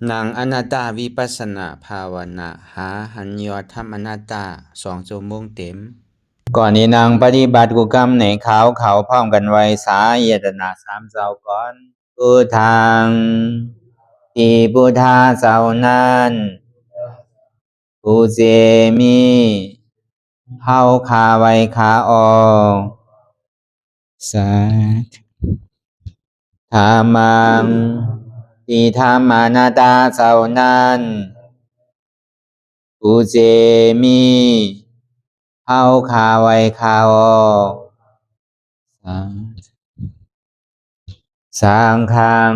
หนังอนัตตาวิปัสสนาภาวนาหาหันยอดทำอนัตตา2 ชั่วโมงเต็มก่อนนี้นางปฏิบัติกุกรรมในเขาพร้อมกันไว้สาเยตนา3 เจ้าก่อนพุทธังที่พุทธาเจ้านั้นผู้เจมีเฮาคาไว้คาออกสาธุธรรมังที่ธรรมานาตาเจ้านั้นผู้เจมีเฮาคาไว้คาออกสังฆัง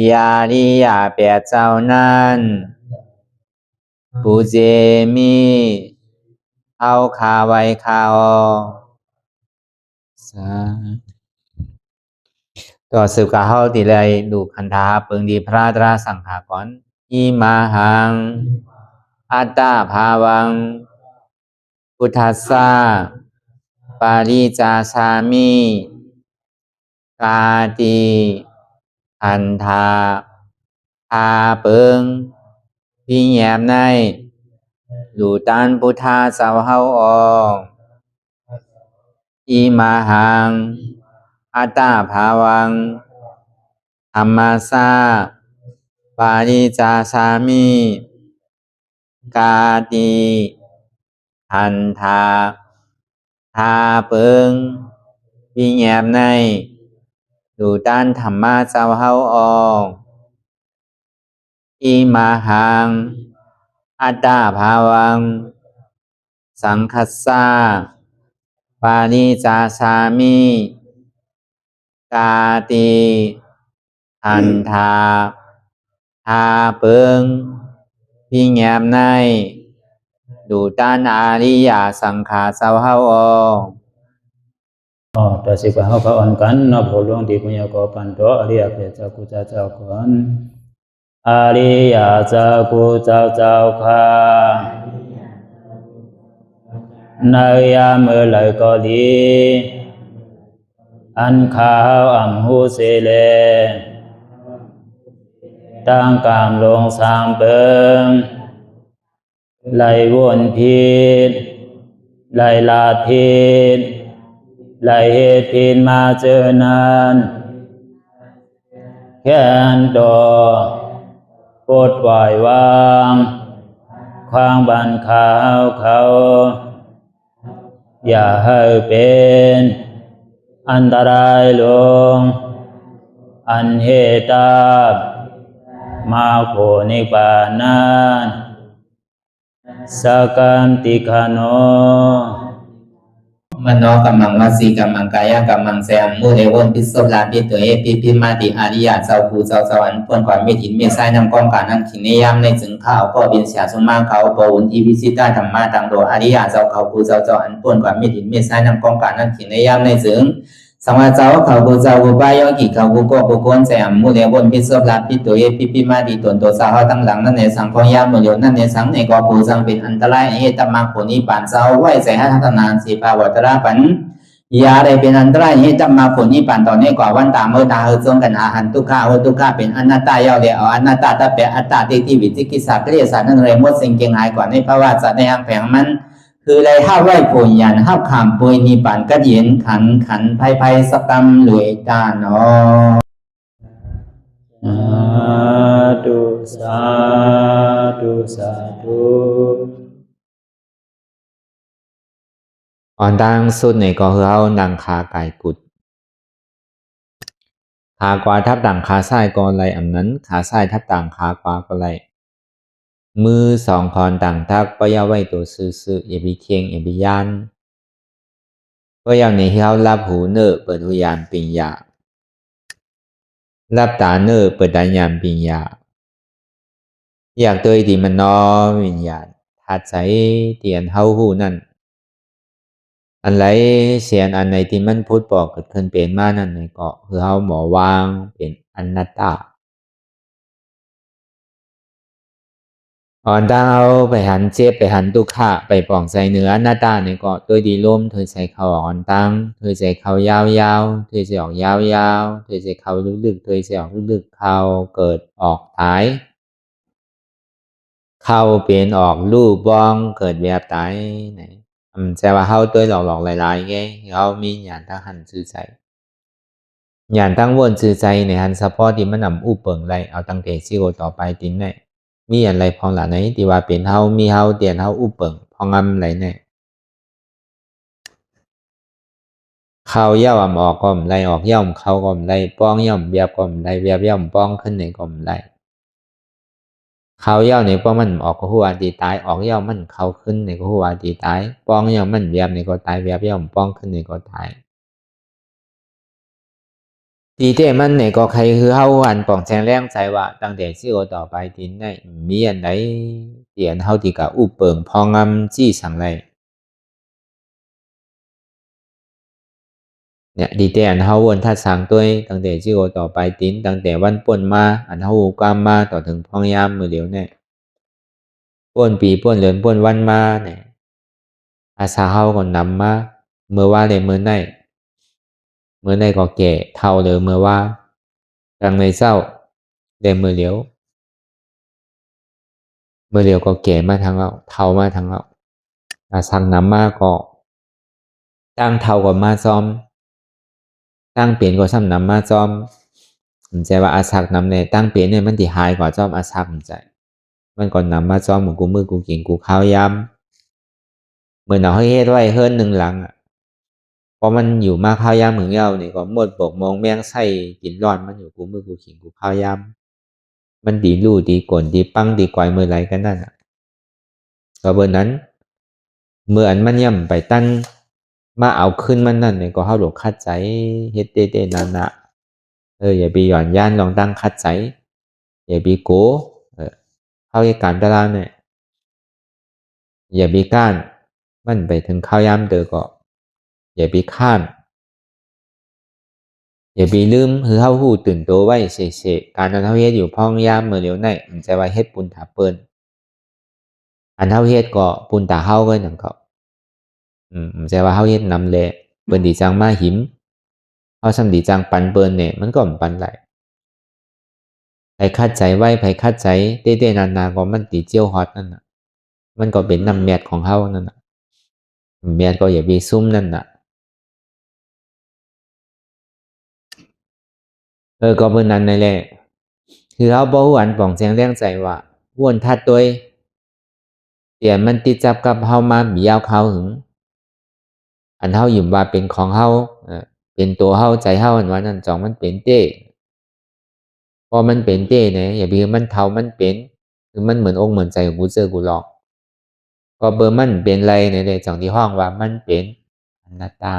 ยาริยาแปดเจ้านั้นผู้เจมีเฮาคาไว้คาออกต่อสืบกาเฮาติเลยดูคันธาเปิงดีพระตราสังขากรอิมาหังอัตตาภาวังพุทธัสสะปาริจาสามิกาติอันธาพาเปิงพี่แยมในดูตันพุทธาสาวเฮาออกอิมาหังอัตตาภาวังธรรมัสสะปาริจาสามิกาติอันธาพาเปิงพี่แยมในดูตันธรรมะสาวเฮาออกอิมาหังอัตตาภาวังสังคัสสะปาริจาสามิกาติอันธาทาเปิงพี่แงมในดูตันอาริยสังขาสาวเฮาออกต่อสิกว่าเฮาก็อ่อนกันเนาะผู้หลวงที่ปุญญาก็ปันโตอริยเจ้ากุเจ้าก่อนอริยเจ้ากุเจ้าค่ะในยามเมื่อไหร่ก็ดีอันข้าวอ่ำหูเสเลตั้งกามลงสามเปิงไหลวนพิษไหลลาพิษไหลเหตุพินมาเจอนานแค่นดอปดปล่อยวางความบันขาวเขาอย่าให้เป็นอันตรายลงอันเหตุตามาโผนิปานันสกันติคโนมโนกัมมังวสีกัมมังกายกัมมังแสมมุเรวนพิศลาปิตัวเอพิมาติอาริยะเจ้าภูเจ้าสวรรค์พ้นความไม่ถินไม่ใช่นำกองการนั้นขินในยามในจึงข้าวก็บินเสียสมมาเขาปวุนทีวิสิตาธรรมะตังโดอาริยะเจ้าเขาภูเจ้าสวรรค์พ้นความไม่ถินไม่ใช่นำกองการนั้นขินในยามในจึงสังวาเจ้าเขาภูเจ้าภูบายอกิเขาภูก็ภูโกนแสมมุเรวนพิศลาปิตัวเอพิมาติตนตัวสาวตั้งหลังนั่นในสังพยามมุเรนั่นในสังในก็ภูสังเป็นอันตรายเหตุมรรคผลนิพพานเจ้าไหวใส่ให้ทัศนานสีภาวตระปันยาได้เป็นอันตรายให้จำมาผลนิพพานตอนนี้กว่าวันตามเมื่อตาเฮจงกันอาหันทุกข้าทุกข้าเป็นอนัตตาเยาเดียวอนัตตาตาเปอัตตาที่วิจิกิสาเกลียสานั่นเลยมดสิ่งเก่งหายกว่าในภาวะสัตว์ในอังแผงมันคือเลยห้าไหวผลยันห้าขามปุยนิพพานก็เย็นขันภัยสกรรมหลวยตาเนาะสาธุอ่อนดังสุดในก็คือเอาดังคาไก่กุดขากว่าทับดังขาซ้ายก็ไรอันนั้นขาซ้ายทับดังขากว่าก็ไรมือสองคอนต่างทักก็ย่าไว้ตัวซื้ออย่าไปเคียงอย่าไปยันก็อย่างนี้เขารับหูเนอเปิดหูยานปิญญารับตาเนอเปิดตายานปิญญาอยากตัวที่มันนอวิญญาณทัดใจเตียนเฮาหูนั่นอันไรเสียนอันไหนที่มันพูดบอกเกิดขึ้นเป็นมานั่นในเกาะคือเฮาหมอวางเป็นอนัตตา อ่อนตั้งเอาไปหันเจ็บไปหันตุกขะไปป่องใส่เนื้อหน้าตาเนี่ยก็ตัวดีล้มเธอใส่เขาอ่อนตั้งเธอใส่เขายาวๆเธอใส่ออกยาวๆเธอใส่เขาลึกๆเธอใส่ออกลึกๆเขาเกิดออกท้ายเขาเปลี่ยนออกรูปบ้องเกิดแบบตายไหนแสดงว่าเขาตัวหลอกๆหลายๆไงเขามีญาณทั้งหันซื่อใจญาณทั้งวนซื่อใจในหันสะพอที่มันนำอู้เปิงไรเอาตั้งแต่ซิโกต่อไปตินเนี่ยมีอะไรพองหล่ะไหนที่ว่าเป็นเฮามีเฮาเตียนเฮาอู้เปิงพองงำไรเนี่ยเขาย่อมออกก็มไรออกย่อมเขาก็มไรป้องย่อมเบียบก็มไรเบียบย่อมป้องขึ้นในก็มไรเขาย่อในป้องมันออกก็หัวตีตายออกย่อมมันเขาขึ้นในก็หัวตีตายป้องย่อมมันเบียบในก็ตายเบียบย่อมป้องขึ้นในก็ตายตีเตมันในก็ใครคือเฮาอันป่องแจงแรงใจว่าตั้งแต่ซิโกต่อไปตินได้มีอันไหนเตียนเฮาที่กะอู้เปิงพองงำจี้สั่งไรเนี่ยดีแต่อันเฮาวนทัดสั่งตัวตั้งแต่ซิโกต่อไปตินตั้งแต่วันป่นมาอันเฮาหูกามมาต่อถึงพองยามมือเหลียวเนี่ยป่นปีป่นเดือนป่นวันมาเนี่ยอาสาเฮาก็นำมาเมื่อว่าเลยเมื่อในก็แก่เท่าเลยเมื่อว่าดังในเศร้าเดมือเหลียวก็แก่มาทางเราเท่ามาทางเราอาสั่งนำมาก็ตั้งเท่าก็มาซ้อมตั้งเปลี่ยนก็ซ้ำนำมาซ้อมผมใจว่าอาสักนำเนี่ยตั้งเปลี่ยนเนี่ยมันที่หายกว่าซ้อมอาสักผมใจมันก่อนนำมาซ้อมเหมือนกูมือกูกินกูข้าวยำเหมือนเอาให้เฮ็ดไว้เฮิรนหนึ่งหลังเพราะมันอยู่มาข้าวยำเหมือนเราเนี่ยก็หมดบกมองแมงไส้กินร้อนมันอยู่กูมือกูกินกูข้าวยำมันดีลู่ดีกลนดีปังดีกวายมือไรกันนั่นก็เบอร์นั้นเมื่ออันมันย่ำไปตั้นมาเอาขึ้นมันนั่นเนี่ยก็เข้าหลวงคัดใจเฮ็ดเต้ๆนั่นนะอย่าไปหย่อนย่านลองตั้งคัดใจอย่าไปโก้เข้าเหตุการณ์ตารางเนี่ยอย่าไปก้านมันไปถึงข้าวยามเตอก็อย่าไปข้านอย่าไปลืมคือเข้าหูตื่นตัวไว้เฉยๆการเท่าเฮ็ดอยู่พ้องยามเมื่อเร็วในมันจะไว้เฮ็ดปุนถาเปิ้นอันเท่าเฮ็ดก็ปุนตาเข้าก็หนังเขามันจะว่าเข้าเฮ็ดนำเลยเปิ้นดีจังมาหิมเขาซ้ำดีจังปันเปิ้นเนี่ยมันก็ปันไหลไผคัดใจไว้ไผคัดใจเต้ๆนานๆก็มันตีเจียวฮอตนั่นน่ะมันก็เป็นน้ำแมทของเฮานั่นน่ะแมทก็อย่าไปซุ่มนั่นน่ะก็เบิ่นนั้นนั่นแหละคือเฮาบ่ฮู้อันป่องแจงแรงใจว่าวนทัดตัวเตียนมันติดจับกับเฮามาบียาวเขาหึงอันเฮาหยิมว่าเป็นของเฮาเป็นตัวเฮาใจเฮาอันว่านั่นจองมันเป็นเต้พอมันเป็นเต้เนี่ยอย่าไปมันเท่ามันเป็นคือมันเหมือนองค์เหมือนใจของกูเจอกูหลอกก็เบอร์มันเป็นไรในจังที่ห้องว่ามันเป็นอนัตตา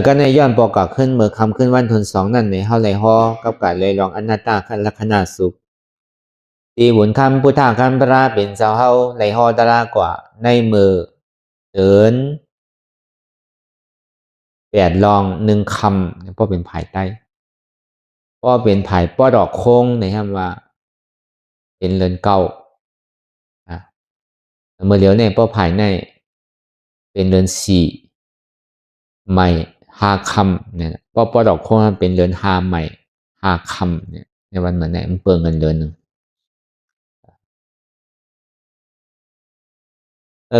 ก็ในย้อนปอกขึ้นเมื่อคำขึ้นวันทุนสองนั่นในเฮาไหลฮอกับการเลยลองอนัตตาคันลักษณะสุขตีบุญคำพุทธาคันพระเป็นเจ้าเฮาไหลฮอตรากว่าในมือเดิน8ลอง1คำเพราะเป็นภายใต้เพราะเป็นภายป้อดอกโค้งในคำว่าเป็นเรือนเก่าเมื่อเหลียวในป้อภายในเป็นเรือน4ใหม่5คำเนี่ยป้อดอกโค้งเป็นเรือน5ใหม่5คำเนี่ยในวันเหมือนเนี่ยมันเปิงเงินเดือนหนึ่ง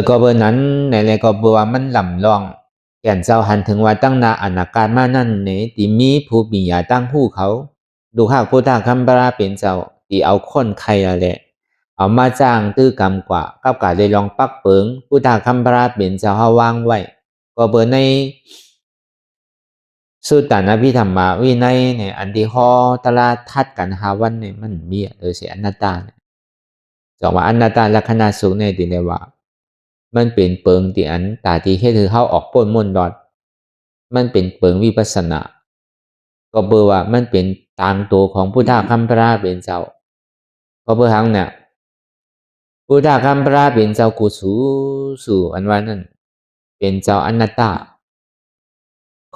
ก็เบอร์นั้นในอะไรก็เบอร์ว่ามันลำลองแก่นเจ้าหันถึงว่าตั้งนาอนาการมานั่นเนี่ยตีมีผู้ปียาตั้งผู้เขาดูข้าวพุทธคัมปราเป็นเจ้าตีเอาคนใครละแหละเอามาจ้างตื้อกรรมกว่ากับกาเลยลองปักเปิงพุทธคัมปราเป็นเจ้าเฮาวางไว้ก็เบอร์ในสุตตานพิธรรมวินัยเนี่ยอันที่ฮอตลาทัดกันหาวันเนี่ยมันมีโดยเสียอนัตตาเนี่ยจากว่าอนัตตาลักษณะสุขในตีเลยว่ามันเป็นเปิงที่อันตาที่เฮ็ดให้เฮาออกป้นมนดอดมันเป็นเปิงวิปัสสนาก็เบอร์ว่ามันเป็นตามตัวของพุทธคัมภราเป็นเจ้าก็เบอร์หังเนี่ยพุทธคัมภราเป็นเจ้ากุสู่อันว่านั่นเป็นเจ้าอนัตตา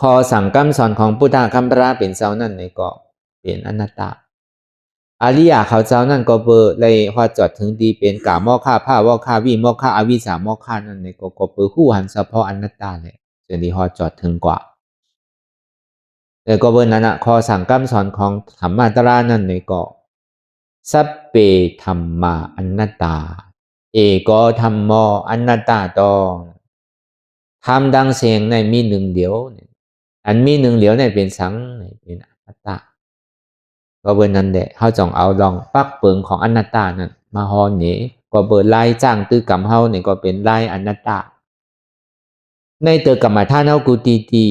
ข้อสั่งคำสอนของพุทธคัมภราเป็นเจ้านั่นนี่ก็เป็นอนัตตา อริยะเขาเจ้านั่นก็เบอร์เลยพอจอดถึงดีเป็นกาโมฆะผ้าวฆะวิโมฆะอวิสาโมฆะนั่นในก็เบอร์คู่หันเฉพาะอนัตตาเลยจนดีพอจอดถึงกว่าก็เบอร์นั้นข้อสั่งคำสอนของธรรมะตรานั่นในก็สัพเพธัมมาอนัตตาเอโกธัมโมอนัตตาตองทำดังเสียงในมีหนึ่งเดียวอันมีหนึ่งเดียวในเป็นสังในเป็นอนัตตาก็เบอร์นั้นแหละเขาจงเอาลองปักเปิงของอนัตตานั่นมาฮอนนี้ก็เบอร์ไล่จ้างตื้อกรรมเฮาเนี่ยก็เป็นไล่อนัตตาในเตอกรรมฐานเฮากูตี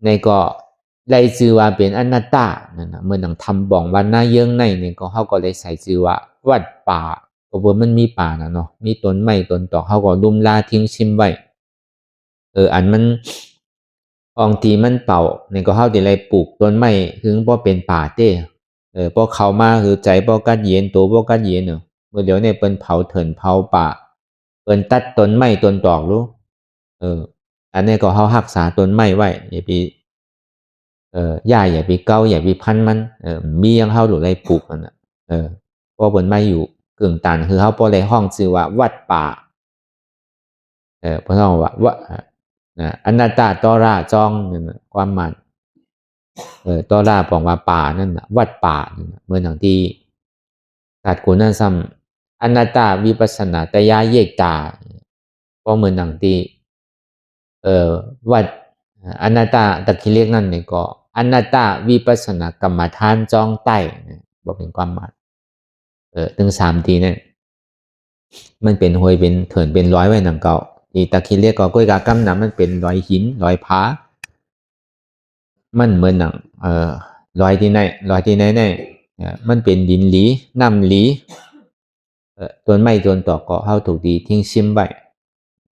ในก็ไล่ชื่อว่าเป็นอนัตตานั่นนะเมื่อนังทำบ่องวันหน้าเยื่องในเนี่ยก็เฮาก็เลยใส่ชื่อว่าวัดป่าก็เบอร์มันมีป่านะเนาะมีต้นไม้ต้นตอกเฮาก็ลุ่มลาทิ้งชิมไว้อันมันองตีมันเป่าเนี่ยก็เฮาได้เลยปลูกต้นไม้ถึงบ่เป็นป่าเต้พอเข้ามาคือใจบ่กัดเย็นตัวบ่กัดเย็นเนาะเมื่อเดี๋ยวเนี่ยเปิ้นเผาเถินเผาป่าเปิ้นตัดต้นไม้ต้นตอกรู้อันนี้ก็เฮารักษาต้นไม้ไว้อย่าไปย่าอย่าไปเกาอย่าไปพันมันมียังเฮาหรือไรปลูกมันน่ะเพราะเปิ้นไม้อยู่กึ่งตันคือเฮาบ่ได้ห้องชื่อว่าวัดป่าเพิ่นเฮาว่าอนัตตาตระจองนั่นน่ะความหมายตระบอกว่าป่านั่นน่ะวัดป่านั่นน่ะเมื่อหนังที่ศาสตร์กุณซัมอนัตตาวิปัสสนาตยาเยกตาเพราะเหมือนหนังที่วัดอนัตตาตะคิเรียกนั่นนี่ก็อนัตตาวิปัสสนากรรมฐานจองใต้บอกเป็นความหมายถึง3ทีเนี่ยมันเป็นห้วยเป็นเถินเป็นร้อยไว้หนังเก่าที่ตะคิเรียกก็ก้อยกากำน้ำมันเป็นรอยหินรอยผามันเหมือนหนังรอยที่ไหนเนี่ยมันเป็นดินหลีน้ำหลีต้นไม้ต้นตอกก็เฮาถูกดีทิ้งชิมไว้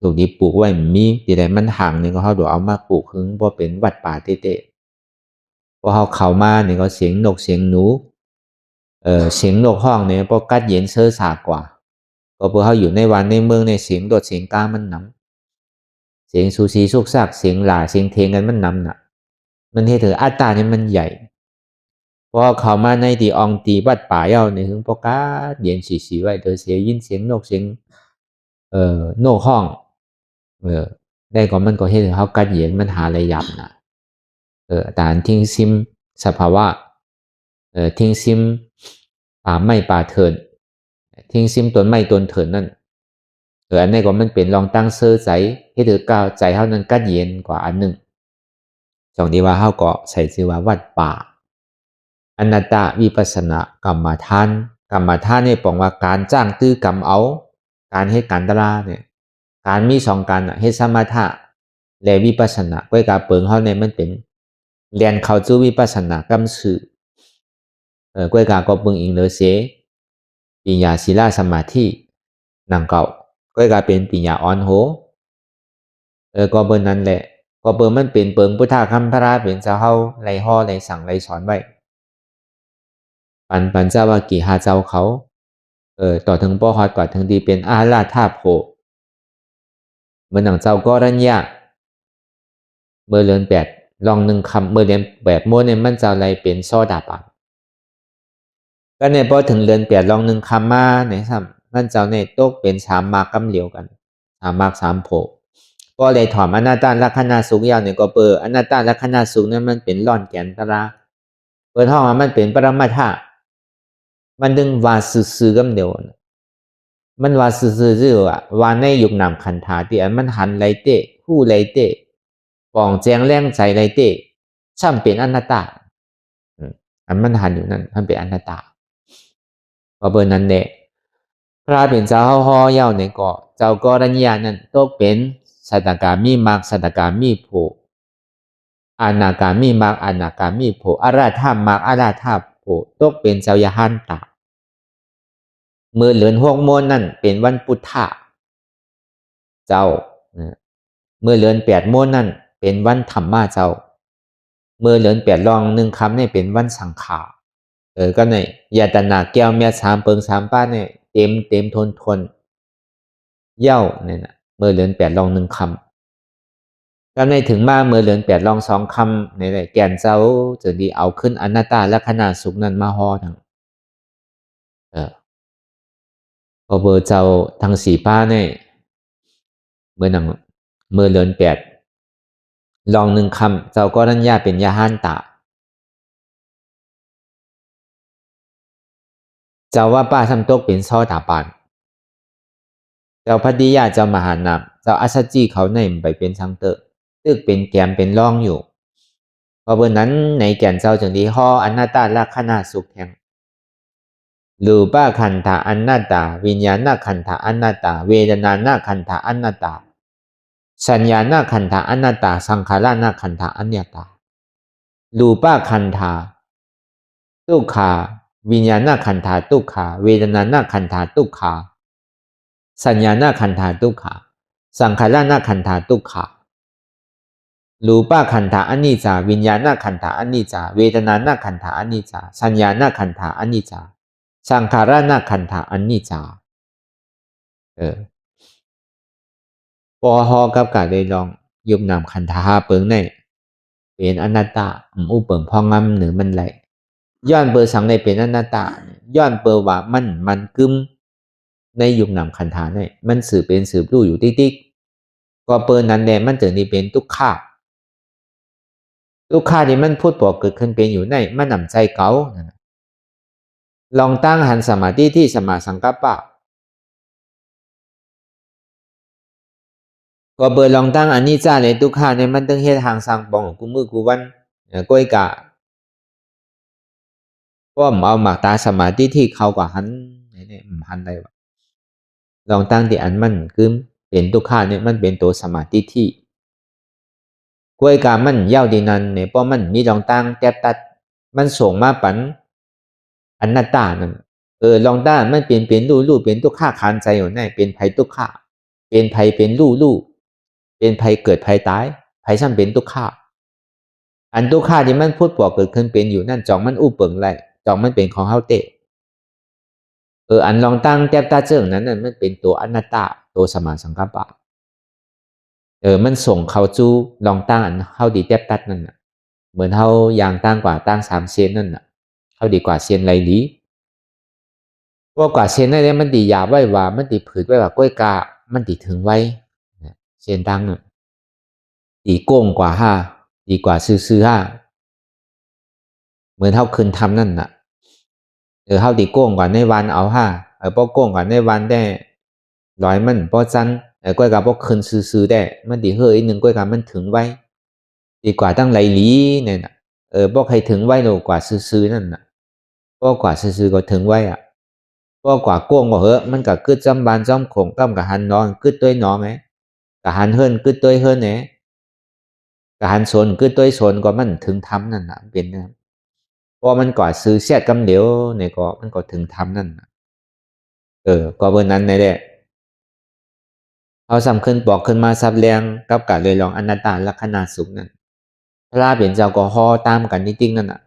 ถูกดีปลูกไว้มีที่ใดมันห่างนี่ก็เฮาดูเอามาปลูกคือบ่เป็นวัดป่าเต้ๆพอเฮาเข้ามานี่ก็เสียงนกเสียงหนูเสียงนกฮ้องเนี่ยบ่กัดเย็นเซอสากว่าก็เพราะเฮาอยู่ในวันในเมืองในเสียงโดดเสียงกามันนำเสียงซูซีซุกซากเสียงหล่าเสียงเทงกันมันนำน่ะมันเฮ็ดให้อัตตานี่มันใหญ่พอเข้ามาในที่อองตีวัดป่าเฮานี่ถึงบ่กัดเย็นสีๆไว้เด้อเสียยินเสียงนกเสียงนกฮ้องได้ก็มันก็เฮ็ดให้เฮากัดเย็นมันหาอะไรยับน่ะตานทิ้งซิมสภาวะทิ้งซิมป่าไม้ป่าเถินทิ้งซิมต้นไม้ต้นเถินนั่นอันนี้ก็มันเป็นลองตั้งเสื้อใจให้ถือก้าวใจเฮานั้นกัดเย็นกว่าอันหนึ่งจองที่ว่าเฮาก็ใส่ชื่อว่าวัดป่าอนัตตวิปัสสนากรรมฐานนี่บอกว่าการจ้างตื้อกรรมเอาการเฮ็ดการตราเนี่ยการมี2การเฮ็ดสมถะและวิปัสสนาก้อยกาเปิงเฮาเนี่ยมันเป็นเรียนเข้าสู่วิปัสสนากรรมสื่อก้อยกาก็เปิงอิงเลยเสปัญญาศีลสมาธินังเก่าก้อยกาเป็นปัญญาอ่อนโหก็เบิ่นนั้นแหละก็เบิ่งมันเป็นเปิงพุทธคัมภาระเป็นเจ้าเฮาไล่ฮ้อไล่สั่งไล่สอนไว้ปันเจ้าว่ากี่หาเจ้าเขาต่อถึงบ่ฮอดกว่าถึงดีเป็นอาราธาโภเมื่อหนังเจ้าก็รัญญาเมื่อเรือน8ลอง1คำเมื่อเรียน8ม้วนเนี่ยมันเจ้าไรเป็นโซดาบันก็เนี่ยพอถึงเรือน8ลอง1คำมาเนี่ยซ้ำมันเจ้าเนี่ยตกเป็น3มากกำเหลียวกัน3มาก3โภก็เลยถอมอนัตตาลักขณะสุขยาวเนี่ยก็เปิดอนัตตาลักขณะสุขเนี่ยมันเป็นร่อนแก่นตราเปิดห้องมันเป็นปรมัตถะมันดึงว่าซื่อๆกำเดียวมันว่าซื่อๆว่าในยุคนามขันธาที่อันมันหันไรเตะผู้ไรเตะปองแจงแรงใจไรเตะช่ำเป็นอนัตตาอันมันหันอยู่นั่นมันเป็นอนัตตาเพราะเบอร์นั้นแหละพระเป็นเจ้าฮอเย้าในเกาะเจ้ากรณียานั้นตกเป็นสัตตกามีมรรคสัตตกามีโภอนาคามีมรรคอนาคามีโภอราธามรรคอราธาโภตกเป็นเจ้ายหันตาเมื่อเหลือน6 โมนนั่นเป็นวันพุทธะเจ้าเมื่อเหลือน8 โมนนั่นเป็นวันธรรมะเจ้าเมื่อเหลือน8ลอง1คำนี่เป็นวันสังขารก็ในยาตนาแก้วเมีย3เปิง3ป้าเนี่ยเต็มทนเย้าเนี่ยนะเมื่อเหลือน8ลอง1คำก็ในถึงมาเมื่อเหลือน8ลอง2คำในแก่นเจ้าจะดีเอาขึ้นอนัตตาลักขณะสุขนั้นมาฮอทั้ง พอเบอร์เจ้าทั้งสี่ป้าเนี่ยเมื่อเลือน8ลองหนึ่งคำเจ้าก็รัญญาเป็นยาห้านตาเจ้าว่าป้าทำตกเป็นซ่อตาปานเจ้าพัทยาเจ้ามหานามเจ้าอัศจีเขาในไปเป็นชังเตอตึกเป็นแกมเป็นร่องอยู่เพราะเบอร์นั้นในแก่นเจ้าจึงดีห่ออนัตตาลักขณะสุขแห่งรูปขันธะอนัตตาวิญญาณขันธะอนัตตาเวทนาขันธะอนัตตาสัญญาขันธะอนัตตาสังขารขันธะอนัตตารูปขันธะทุกขาวิญญาณขันธะทุกขาเวทนาขันธะทุกขาสัญญาขันธะทุกขาสังขารขันธะทุกขารูปขันธะอนิจจาวิญญาณขันธะอนิจจาเวทนาขันธะอนิจจาสัญญาขันธะอนิจจาสังขารขันธะอนิจจาพอฮอกับกะได้ลองยุบนำขันธะเปิงในเป็นอนัตตาอุเปิงพองำหรือมันไหลย้อนเปิงสังในเป็นอนัตตาย้อนเปิงว่ามันกึมในยุบนำขันธะในมันสืบเป็นสืบรู้อยู่ติ๊กๆก็เปิงนั้นแหละมันถึงนี่เป็นทุกขาที่มันพูดบอกเกิดขึ้นเป็นอยู่ในมันนำใจเก่าลองตั้งหันสมาธิที่สมาสังกัปปะก็เบอร์ลองตั้งอันนี้จ้าเลยทุกข้าในมันต้องเฮ็ดทางสร้างปองกูมือกูวันก้อยกะว่าเอาหมากตาสมาธิที่เขากว่าหันเนี่ยหันได้วะลองตั้งที่อันมันคือเป็นทุกข้าเนี่ยมันเป็นตัวสมาธิที่ก้อยกะมันเย้าดีนั้นเนี่ยเพราะมันมีลองตั้งแทบตัดมันส่งมาปันอนัตตานั่นลองตั้งมันเป็นลู่เป็นทุกข้าคานใจอยู่ในเป็นภัยทุกข้าเป็นภัยเป็นลู่เป็นภัยเกิดภัยตายภัยซ้ำเป็นทุกข้าอันทุกข้าที่มันพูดบอกเกิดขึ้นเป็นอยู่นั่นจองมันอู้เปิงไรจองมันเป็นของเฮาเตะอันลองตั้งแทบตาเจิงนั้นมันเป็นตัวอนัตตาตัวสมาสังกัปปะมันส่งเขาจู้ลองตั้งอันเฮาดีแทบตัดนั่นน่ะเหมือนเฮาอย่างตั้งกว่าตั้ง3เซนนั่นน่ะเฮาดีกว่าเซนไรลีว่ากว่าเซนนั่นเนี่ยมันดีหยาบไว้ว่ามันดีผืดไว้ว่าก้อยกามันดีถึงไว้เซนตั้งน่ะดีโก้งกว่า5ดีกว่าซื่อๆเหมือนเฮาคืนทำนั่นน่ะเฮาดีโก้งกว่าในวันเอาป้อโก้งกว่าในวันได้ร้อยมันป้อจันก้อยกาป้อคืนซื่อๆได้มันดีเฮ้ยนึงก้อยกามันถึงไว้ดีกว่าตั้งไหลลีเนี่ยน่ะป้อใครถึงไว้โลกว่าซื่อๆนั่นน่ะป้อกว่าซื่อๆก็ถึงไว้อ่ะป้อกว่าโก้งก็เหอะมันก็กึดจำบานจำคงกำกะหันนอนกึดด้วยน้องไงกะหันเฮิรนกึดด้วยเฮิรนเนี่ยกะหันโซนกึดด้วยโซนก็มันถึงทำนั่นน่ะเป็นนะพอมันก่อซื้อเสียกำเดียวเนี่ยก็มันก็ถึงทำนั่นก็เบอร์นั้นแหละเอาสำขึ้นบอกขึ้นมาซับแรงกับกะเลยลองอนัตตาลักษณะสุขนั่นพระเป็นเจ้าก็ห่อตามกันนิดๆนั่นน่ะ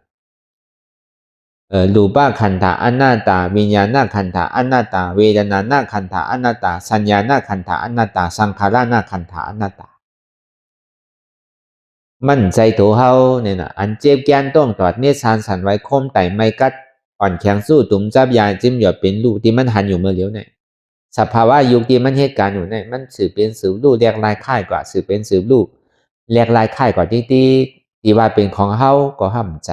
รูปขันธะอนัตตาวิญญาณขันธะอนัตตาเวทนาขันธะอนัตตาสัญญาขันธะอนัตตาสังขารขันธะอนัตตามั่นใจตัวเฮาเนี่ยนะอันเจ็บแกนต้องตอดเนสานสันไว้คมไต่ไม่กัดอ่อนแข็งสู้ตุ่มจับยาจิ้มหยอดเป็นลูกที่มันหันอยู่เมื่อเลี้ยวเนี่ยสภาวะยุคที่มันเหตุการณ์อยู่เนี่ยมันสืบเป็นสืบลูกเรียกลายค่ายกว่าสืบเป็นสืบลูกเรียกลายค่ายกว่าที่ว่าเป็นของเฮาก็ห้ามใจ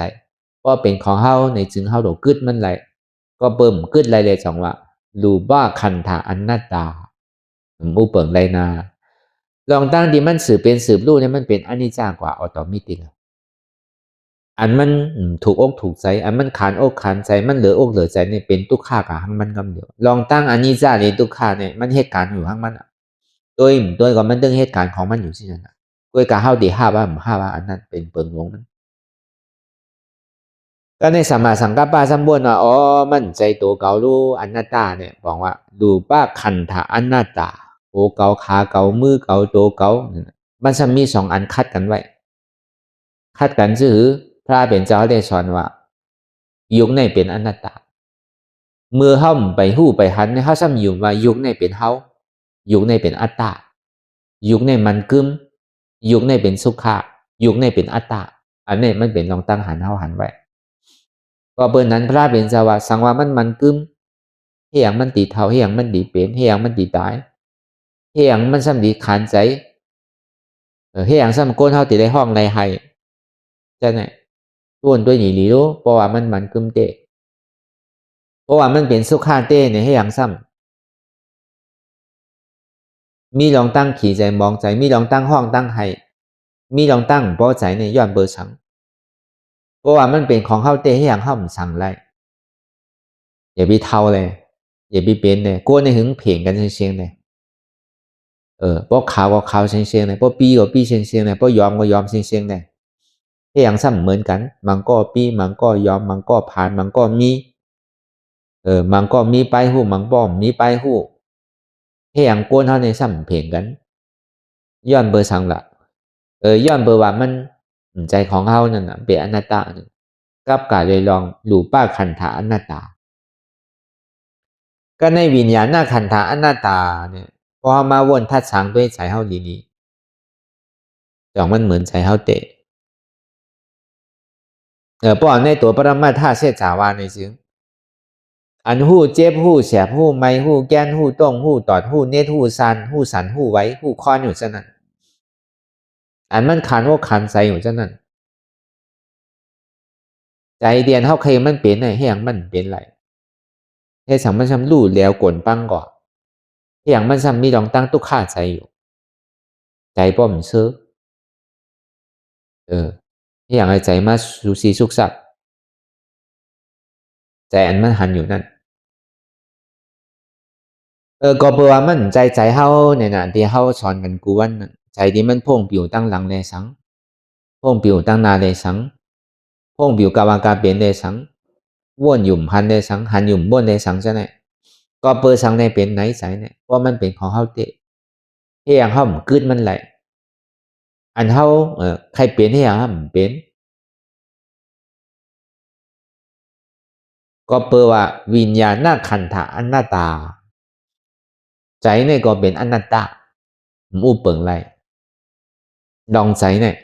เพราะเป็นของเฮาในจึงเฮาโดกึดมันไหลก็เบิ่มกึดไรเลยจังว่ารูบ้าขันธะอนัตตามูเปิงไรนาลองตั้งที่มันสืบเป็นสืบรู้เนี่ยมันเป็นอนิจจากว่าออโตมิติกอันมันถูกอกถูกใจอันมันขานอกขานใจมันเหลืออกเหลือใจเนี่ยเป็นทุกข้ากับหังมันกำเดียวลองตั้งอนิจจาเลยทุกข้าเนี่ยมันเหตุการณ์อยู่หังมันโดยก็มันเรื่องเหตุการณ์ของมันอยู่ที่นั่นด้วยการห้าดี5 ว่าอันนั้นเป็นเปิงวงมันก็ในสมาสังกัปปะสัมบวนว่ามันใจตัวเก่ารู้อนัตตาเนี่ยบอกว่าดูป้าขันธะอนัตตาโอเก่าขาเก่ามือเก่าตัวเก่ามันจะมี2อันคัดกันไว้คัดกันคือพระเป็นเจ้าได้สอนว่ายุคในเป็นอนัตตาเมื่อเฮาไปหู้ไปหันเฮาซ้ำอยู่ว่ายุคในเป็นเฮายุคในเป็นอัตตายุคในมันกึมยุคในเป็นสุขะยุคในเป็นอัตตาอันนี้มันเป็นลองตั้งหันเฮาหันไว้ก็เปิ้นนั้นพระเป็นเจ้าว่าสังว่ามันกึม เฮียงมันตีเท่าเฮียงมันดีเป็นเฮียงมันดีตายเฮียงมันซ้ำดีขานใจเฮียงซ้ำก้นเฮาตีได้ห้องไรให้จะไหนต้วนตัวหนีหลีรู้เพราะว่ามันกึมเตะเพราะว่ามันเป็นสุขาเต้เนี่ยเฮียงซ้ำมีลองตั้งขี่ใจมองใจมีลองตั้งห้องตั้งให้มีลองตั้งพอใจเนี่ยย้อนเบอร์สังเพราะว่ามันเป็นของเฮาเต้เฮียงเฮามันสั่งไรอย่าไปเท่าเลยอย่าไปเป็นเลยกลัวในหึงเพ่งกันเชียงเลยเพราะข่าวก็ข่าวเชียงเลยเพราะปีก็ปีเชียงเลยเพราะยอมก็ยอมเชียงเลยที่อย่างซ้ำเหมือนกันมันก็ปีมันก็ยอมมันก็ผ่านมันก็มีมันก็มีไปหูมันป้อมมีไปหูที่อย่างกวนเท่าในซ้ำเพ่งกันย้อนเบอร์สังละย้อนเบอร์ว่ามันใจของเฮานั่นน่ะเป็นอนัตตากับการเลยลองหลู่ป้าขันธาอนัตตาก็ในวิญญาณหน้าขันธาอนัตตาเนี่ยพอมาวนทัดสังด้วยใจเฮาดีๆจองมันเหมือนใจเฮาเตะเพราะในตัวปรมาธาตุเสจาวาในซึ่งอันหู้เจ็บหู้แสบหู้ไม่หู้แก้นหู้ต้องหู้ตอดหู้เนตหู้ซันหู้สันหู้ไว้หู้คอนอยู่ซะนั่นอันมันขันว่าขันใสอยู่ซะนั่นใจเดียนเฮาเคยมันเป็นไอ้เฮียงมันเป็นไรเฮ็ดสังมันซ้ำรู้แล้วกวนปังก่อเฮียงมันซ้ำมีดองตั้งตุกข้าใจอยู่ใจป้อมซื้อเฮียงไอ้ใจมาสุสีสุขสักใจอันมันหันอยู่นั่นก็เปว่ามันใจเฮาเนี่ยนะที่เฮาสอนกันกูวันใจที่มันพ่งปิวตั้งหลังแลสังพ่งปิวตั้งนาแลสังพ่งปิวกาวากาเปลี่ยนแลสังว่นหยุ่มหันแลสังหันหยุ่มว่นแลสังซะไหนก็เปสังในเป็นไหนใสเนี่ยเพราะมันเป็นของเฮาเตะเฮียงเฮามันกึดมันไหลอันเฮาใครเปลี่ยนเฮียงเฮามันเป็นก็เปว่าวิญญาณนาขันธะอนัตตาใจเนี่ยก็เป็นอนัตตามูเปิงไรลองใจเนี่ย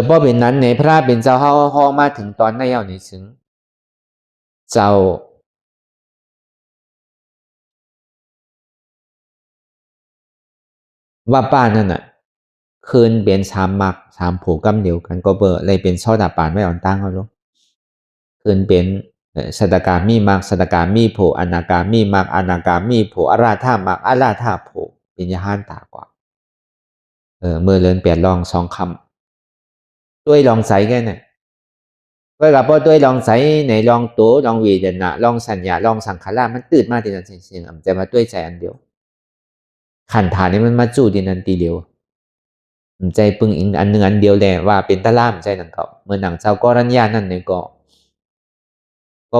เพราะเป็นนั้นในพระเป็นเจ้าเฮามาถึงตอนในเอาในถึงเจ้าว่าป้านั่นน่ะคืนเป็นสามมักสามผูกกำเดียวกันก็เบอร์เลยเป็นช่อดาปานไม่อ่อนตั้งเขาลูกคืนเป็นสัตกามีมักสัตกามีโผอนาคามีมักอนาคามีโผอาราธามักอาราธาโผเป็นยาห้านตากว่าเมื่อเลินเปลี่ยนลองสองคำด้วยลองใสแค่เนี่ยก็กับพอด้วยลองใสในลองตัวลองวีเดนะลองสัญญาลองสังขารมันตื่นมาทีนั้นเสียงจะมาด้วยใจอันเดียวขันฐานนี้มันมาจู่ทีนั้นทีเดียวใจปึงอิงอันหนึ่งอันเดียวแหละว่าเป็นตะล่ามใจหนังเขาเมื่อหนังเจ้าก็รัญญานั่นเนี่ยก็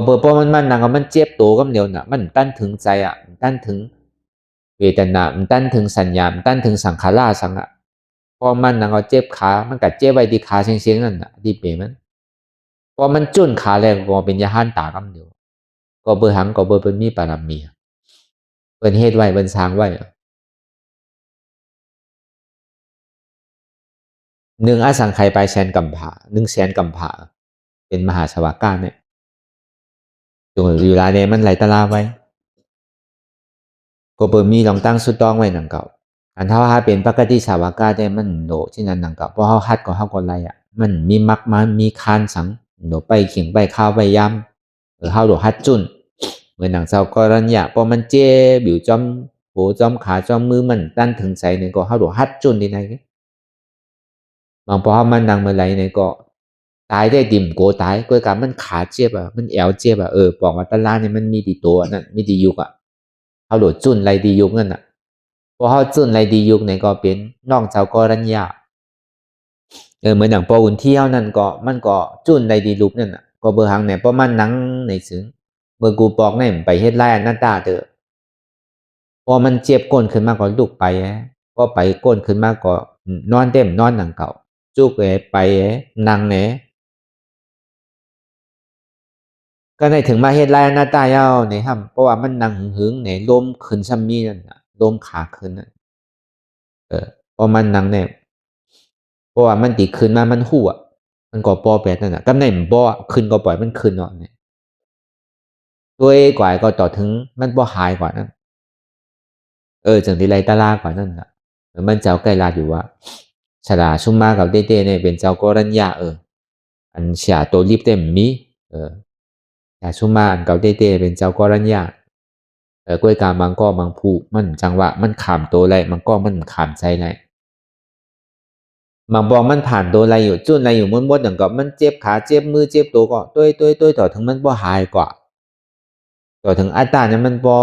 เปิดพอมันหนังมันเจ็บตัวก็เดียวน่ะมันตั้นถึงใจอ่ะมันตั้นถึงเวทนามันตั้นถึงสัญญามันตั้นถึงสังขารสังอ่ะพอมันหนังเอาเจ็บขามันกัดเจ็บไว้ที่ขาเสียงนั่นน่ะที่เปมันพอมันจุ่นขาแรงก็เป็นยาหันตากำเดียวก็เบอร์หังก็เบอร์เป็นมีปารมีเป็นเหตุไว้เป็นสร้างไว้หนึ่งอสังไขยไปแสนกำผา100,000 กำผาเป็นมหาสวากาเนี่ยจงอยู่ลาเนี่ยมันไหลตะลาไว้ก็เปิดมีลองตั้งสุดต้องไว้หนังเก่าอันเท่าหาเป็นปกติสาวากาได้มันโดที่นั้นหนังเก่าเพราะเขาฮัดก็เขาก็ไรอ่ะมันมีมักมันมีคานสังโดไปเขียงไปข้าวไปย้ำเขาโดฮัดจุนเหมือนหนังเจ้าก็รัญญาพอมันเจ็บอยู่จอมโหจอมขาจอมมือมันตั้นถึงใจเนี่ยก็เขาโดฮัดจุนที่ไหนบางพอมันดังเมื่อไรเนี่ยก็ตายได้ดิ่มโกตายก็การมันขาเจ็บอ่ะมันแอวเจ็บอ่ะบอกว่าตะลาเนี่ยมันมีดีตัวนั่นมีดียุกอ่ะเขาโหลดจุนไรดียุกนั่นอ่ะพอเขาจุนไรดียุกเนี่ยก็เป็นน้องเจ้าก็รัญญาเหมือนอย่างพออุ่นเที่ยวนั่นก็มันก็จุนไรดีลุกนั่นอ่ะก็เบอร์หังเนี่ยเพราะมันนังในซึ้งเมื่อกูบอกเนี่ยไปเฮ็ดไรอันนั้นตาเถอะพอมันเจ็บก้นขึ้นมาก็ลุกไปก็ไปก้นขึ้นมาก็นอนเต็มนอนหนังเก่าจุกไปนั่งเนี่ยก็ในถึงมาเฮ็ดไรหน้าตาเย้าเนี่ยครับเพราะว่ามันนั่งหึงเนี่ยลมขึ้นซ้ำมีนั่นน่ะลมขาขึ้นนั่นพอมันนั่งเนี่ยเพราะว่ามันติขึ้นมามันหู้อ่ะมันก็ปอแปดนั่นน่ะกำในมันบ่ขึ้นก็ปล่อยมันขึ้นเนาะเนี่ย ตัวกว่าก็ต่อถึงมันบ่หายกว่านั้นจังที่ไรตาลากว่านั้นน่ะมันเจ้าใกล้ลาอยู่ว่าฉลาชุมมากับเต้ๆเนี่ยเป็นเจ้ากรัญญาอันเสียตัวรีบเต็มมีแต่ชุมมาอันเก่าเต้ๆเป็นเจ้ากรัญญากล้วยกามังก็มังผูมันจังว่ามันขามตัวไรมันก็มันขามใจไรมันบอกมันผ่านตัวอะไรอยู่จุดอะไรอยู่มดๆอย่างกับมันเจ็บขาเจ็บมือเจ็บตัวก็ตัวต่อถึงมันบ่หายกว่าต่อถึงอัตตาเนี่ยมันบ่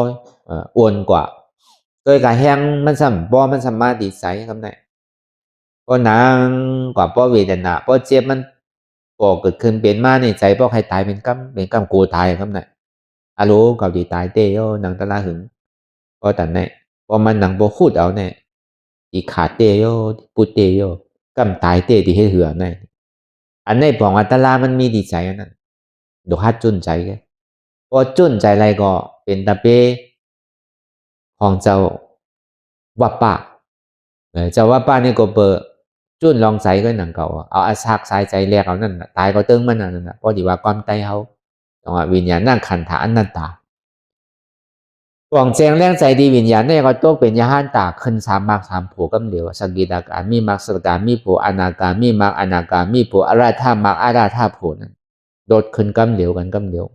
อ้วนกว่าตัวกาแห้งมันสัมบ่มันสามารถดีใสคำไหนก็นางกว่าบ่เวทนาบ่เจ็บมันบ่เกิดขึ้นเป็นมาในใจบ่ใครตายเป็นกรรมกูตายคำไหนอารู้กับดีตายเตโยนางตะลาหึงก็แต่ไหนพอมันนางบ่พูดเอาเนี่ยอีขาเตโยปุเตโยกำตายเตที่ให้เหือในอันในปองอัตลามันมีดีใจอันนั้นดูฮัดจุนใจแกพอจุนใจอะไรก็เป็นตะเปของเจ้าว่าป้าเจ้าว่าป้านี่ก็เบอร์จุนลองใจก็หนังเก่าเอาอาชักสายใจแรกเอานั่นตายก็เติ้งมันนั่นน่ะพอดีว่าความตายเขาต้องวิญญาณนั่งขันธาอันนันตาหวังแจงแรงใจดีวิญญาณเนี่ยก็ต้องเป็นยาหันตาขึ้นสามมากสามผัวกำเหลียวสกิดาการมีมากสกิดามีผัวอนาการมีมากอนาการมีผัวอาราธามากอาราธาผัวนั้นโดดขึ้นกำเหลียวกันกำเหลียว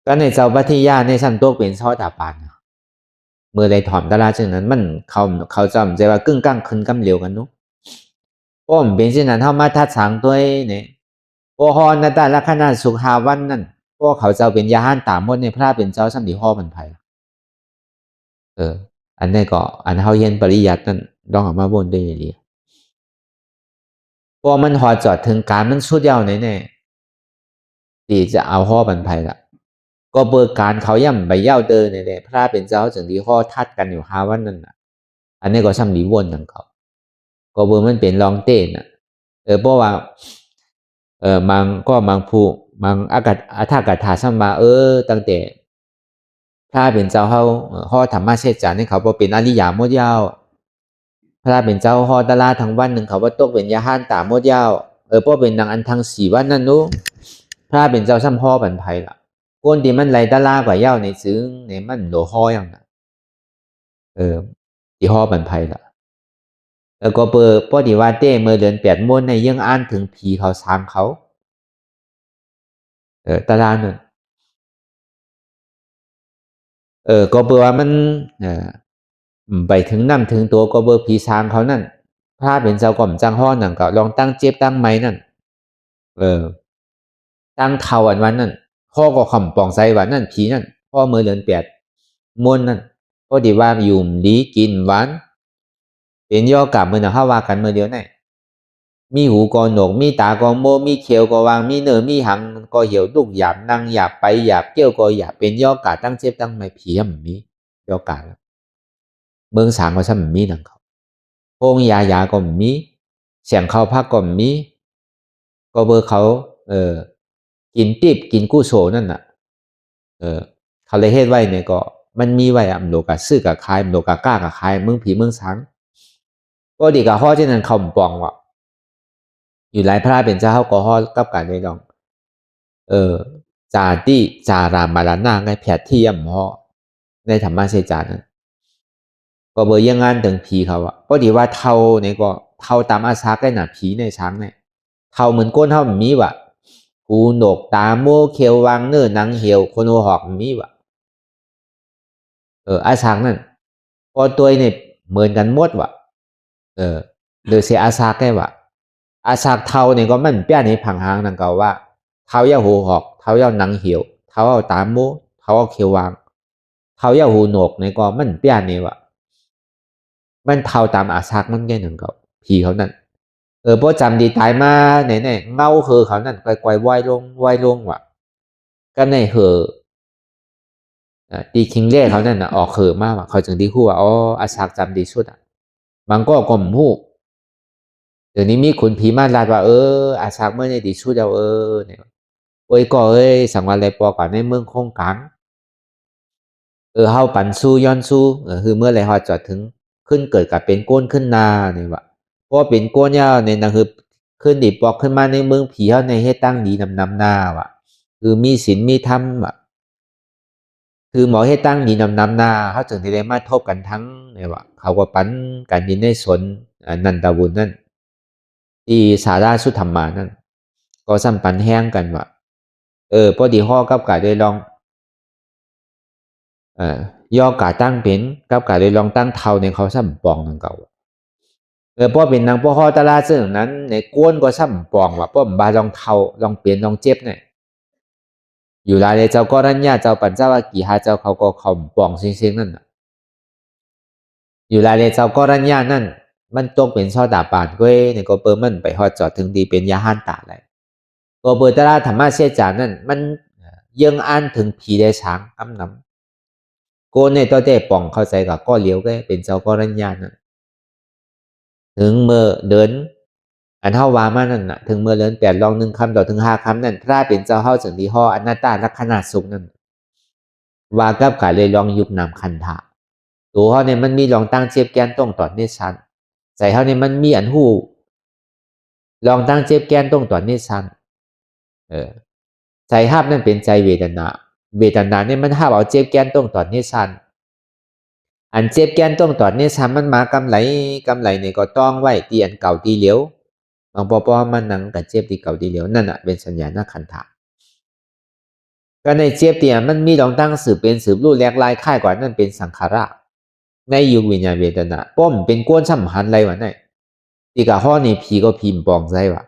ก็ในเจ้าปัทยาในชั้นตัวเป็นช่อตาปานเมื่อใดถอนตลาดเช่นนั้นมันเขาจำใจว่ากึ่งกลางขึ้นกำเหลียวกันนุ๊กป้อมเป็นเช่นนั้นเท่ามาทัดสางตัวเนี่ยพอฮอนนาตาลักษณะสุขาวันนั่นพวกเขาเจ้าเป็นยาหันตามหมดในพระเป็นเจ้าสัมดิห่อมันไผ่อันนี้ก็อันเขาเห็นปริยัตินั่นต้องเอามาบนได้ยังไงพอมันหอจอดถึงการมันสุดยาวแน่ๆที่จะเอาห่อมันไผ่ละก็เบิกการเขาย่ำใบเย้าเดินเนี่ยพระเป็นเจ้าจึงที่ห่อทัดกันอยู่5 วันนั่นอันนี้ก็สัมดิวนของเขาก็เบิกมันเป็นลองเต้นเพราะว่ามังผู้มังอากาศถ้ากาถาสัมมาตั้งแต่พระเป็นเจ้าเขาห่อธรรมะเชษจานี่เขาบอกเป็นอริยามดยาวพระเป็นเจ้าห่อตลาทั้งวันหนึ่งเขาว่าตกเป็นยาหันตามดยาวเพราะเป็นนางอันทั้ง4 วันนั่นนู้พระเป็นเจ้าซ้ำห่อบันไพล่ะคนที่มันไหลตลากว่ายาวในซึ้งในมันโลห่ออย่างนั้นที่ห่อบันไพล่ะแล้วก็พอดีว่าเต้เมื่อเดือน8 ม้วนในยังอ่านถึงผีเขาสางเขาตลาดนั่นก็เบอว่ามันไปถึงน้ำถึงตัวก็เบอผีสางเขานั่นพระเป็นเจ้าก่อมจังห่อนั่นก็ลองตั้งเจ็บตั้งไม้นั่นตั้งเท่าอันวันนั่นพ่อก็ขำปองใจวันนั่นผีนั่นพ่อเมื่อเดือน8 ม้วนนั่นพอดีว่าอยู่ดีกินหวานเป็นย่อกลับมือหนาเข้าว่ากันเมื่อเดียวนี่มีหูก็หนกมีตาก็โมมีเขียวก็วางมีเนื้อมีหังก็เหี่ยวลูกหยาบนั่งหยาบไปหยาบเกี้ยวก็หยาบเป็นย่อกาตั้งเจ็บตั้งไม่ผีมันมีย่อกาเมืองสางก็ซ้ำมีนังเขาโพงยาก็มีเสียงเขาพักก็มีก็เบอร์เขากินติบกินกู้โซนั่นน่ะเขาเลยเฮ็ดไว้เนี่ยก็มันมีไว้อะโลกาซื้อกับคายโลกากล้ากับคายเมืองผีเมืองสังก็ดีกับห่อที่นั่นเขาปองว่ะอยู่หลายพระเป็นเจ้าเขาก็ห่อกับการได้ลองจาติจารามาลานาไงแผดที่ย่ำห่อในธรรมะเสจานั้นก็เบอร์ยังงานถึงผีเขาอ่ะก็ดีว่าเท่าเนี่ยก็เท่าตามอาชาได้หนาผีในช้างเนี่ยเท่าเหมือนก้นเท่ามีว่ะหูหนกตาโมเขียววางเนื้อนังเหี่ยวคนหัวหอกมีว่ะอาชางนั่นพอตัวเนี่ยเหมือนกันหมดว่ะโดยเสียอาชากได้ว่ะอาชากเท่าเนี่ยก็มันเปี้ยในผังหางนั่นก็ว่าเท้าย่าหูหอกเท้าย่านังเหี่ยวเท้าเอาตาโมเท้าเอาเขียววางเท้าย่าหูหนกเนี่ยก็มันเปี้ยเนี่ยว่ะมันเท่าตามอาชากมันแค่หนึ่งก็ผีเขานั่นพอจำดีตายมาเนี่ยเงาคือเขานั่นไกวๆว่ายลงว่ะก็ในเหอตีคิงเล่เขานั่นออกเหอมากว่ะเขาจึงดีคู่ว่าอาชากจำดีสุดมันก็กลมหูเดี๋ยวนี้มีขุนผีมาลาดว่าอาชากเมื่อในดีสุดเนี่ยก็สังวาไรปอก่อนในเมืองคงกังเฮาปั่นสู้ย้อนสู้คือเมื่อไรฮอจอดถึงขึ้นเกิดกับเป็นก้นขึ้นนาเนี่ยว่ะโพ ราะเป็นโกนยาวในนะคือขึ้นดิปอกขึ้นมาในเมืองผีเขาในให้ตั้งดีนำหน้าว่ะคือมีศีลมีธรรมว่ะคือหมอให้ตั้งดีนำหน้าเขาถึงได้มาทบกันทั้งเนี่ยว่ะเขาก็ปั้นกันยินในสนนันตบุญนั่นที่สาราสุธรรมานั่นก็สัมปันแห้งกันว่ะพอดีห่อกับกาได้ลองย่อกาตั้งเป็นกับกาได้ลองตั้งเท่าในเขาสัมปองนั่งเก่าพอเป็นนางพ่อห่อตลาซึ่งนั้นในก้นก็สัมปองว่ะพ่อบาลองเท่าลองเปลี่ยนลองเจ็บเนี่ยอยู่ลายเจ้าก็รัญญาเจ้าปัญจวัคคีย์เจ้าเขาก็ข่มปองเสียงนั่นน่ะอยู่ลายเจ้าก็รัญญานั่นมันตกเป็นช่อดาบานก็เนี่ยก็เปิดมันไปฮอดจอดถึงดีเป็นยาหันตาเลยก็เปิดตลาดธรรมะเสียจานนั่นมันยังอ่านถึงผีได้ช้างกำนำโกนในตัวเต้ป่องเข้าใจกับก็เลี้ยวก็เป็นเจ้าก็รัญญานั่นถึงเมื่อเดินอันเท่าวามานั่นน่ะถึงเมื่อเดิน8ลอง1คำต่อถึง5คำนั่นพระเป็นเจ้าเฮาถึงที่ห่ออนัตตาลักษณะสุขนั่นว่ากับกาเลยลองยุบนำคันธะตัวเฮาเนี่ยมันมีลองตั้งเจ็บแกนตรงตอนนี้ชันใส่เฮาเนี่ยมันมีอันหูลองตั้งเจ็บแกนตรงตอนนี้ชันใจห้าบนั่นเป็นใจเวทนาเนี่ยมันห้าบเอาเจ็บแกนตรงตอนนี้ชันอันเจ็บแกนตรงตอนนี้ชันมันมากำไหลเนี่ยก็ต้องไว้ตีอันเก่าตีเหลียวบางปอมันนังกับเจ็บตีเก่าตีเหลียวนั่นอ่ะเป็นสัญญาณขันธะก็ในเจ็บตีมันมีลองตั้งสืบเป็นสืบรูปแรกลายค่ายกว่านั่นเป็นสังขาระในยุควิญญาณเวทนาป้อมเป็นก้นสัมพันธ์อะไรวะเนี่ยตีกับห้อนี่ผีก็พิมพ์ปองใจวะ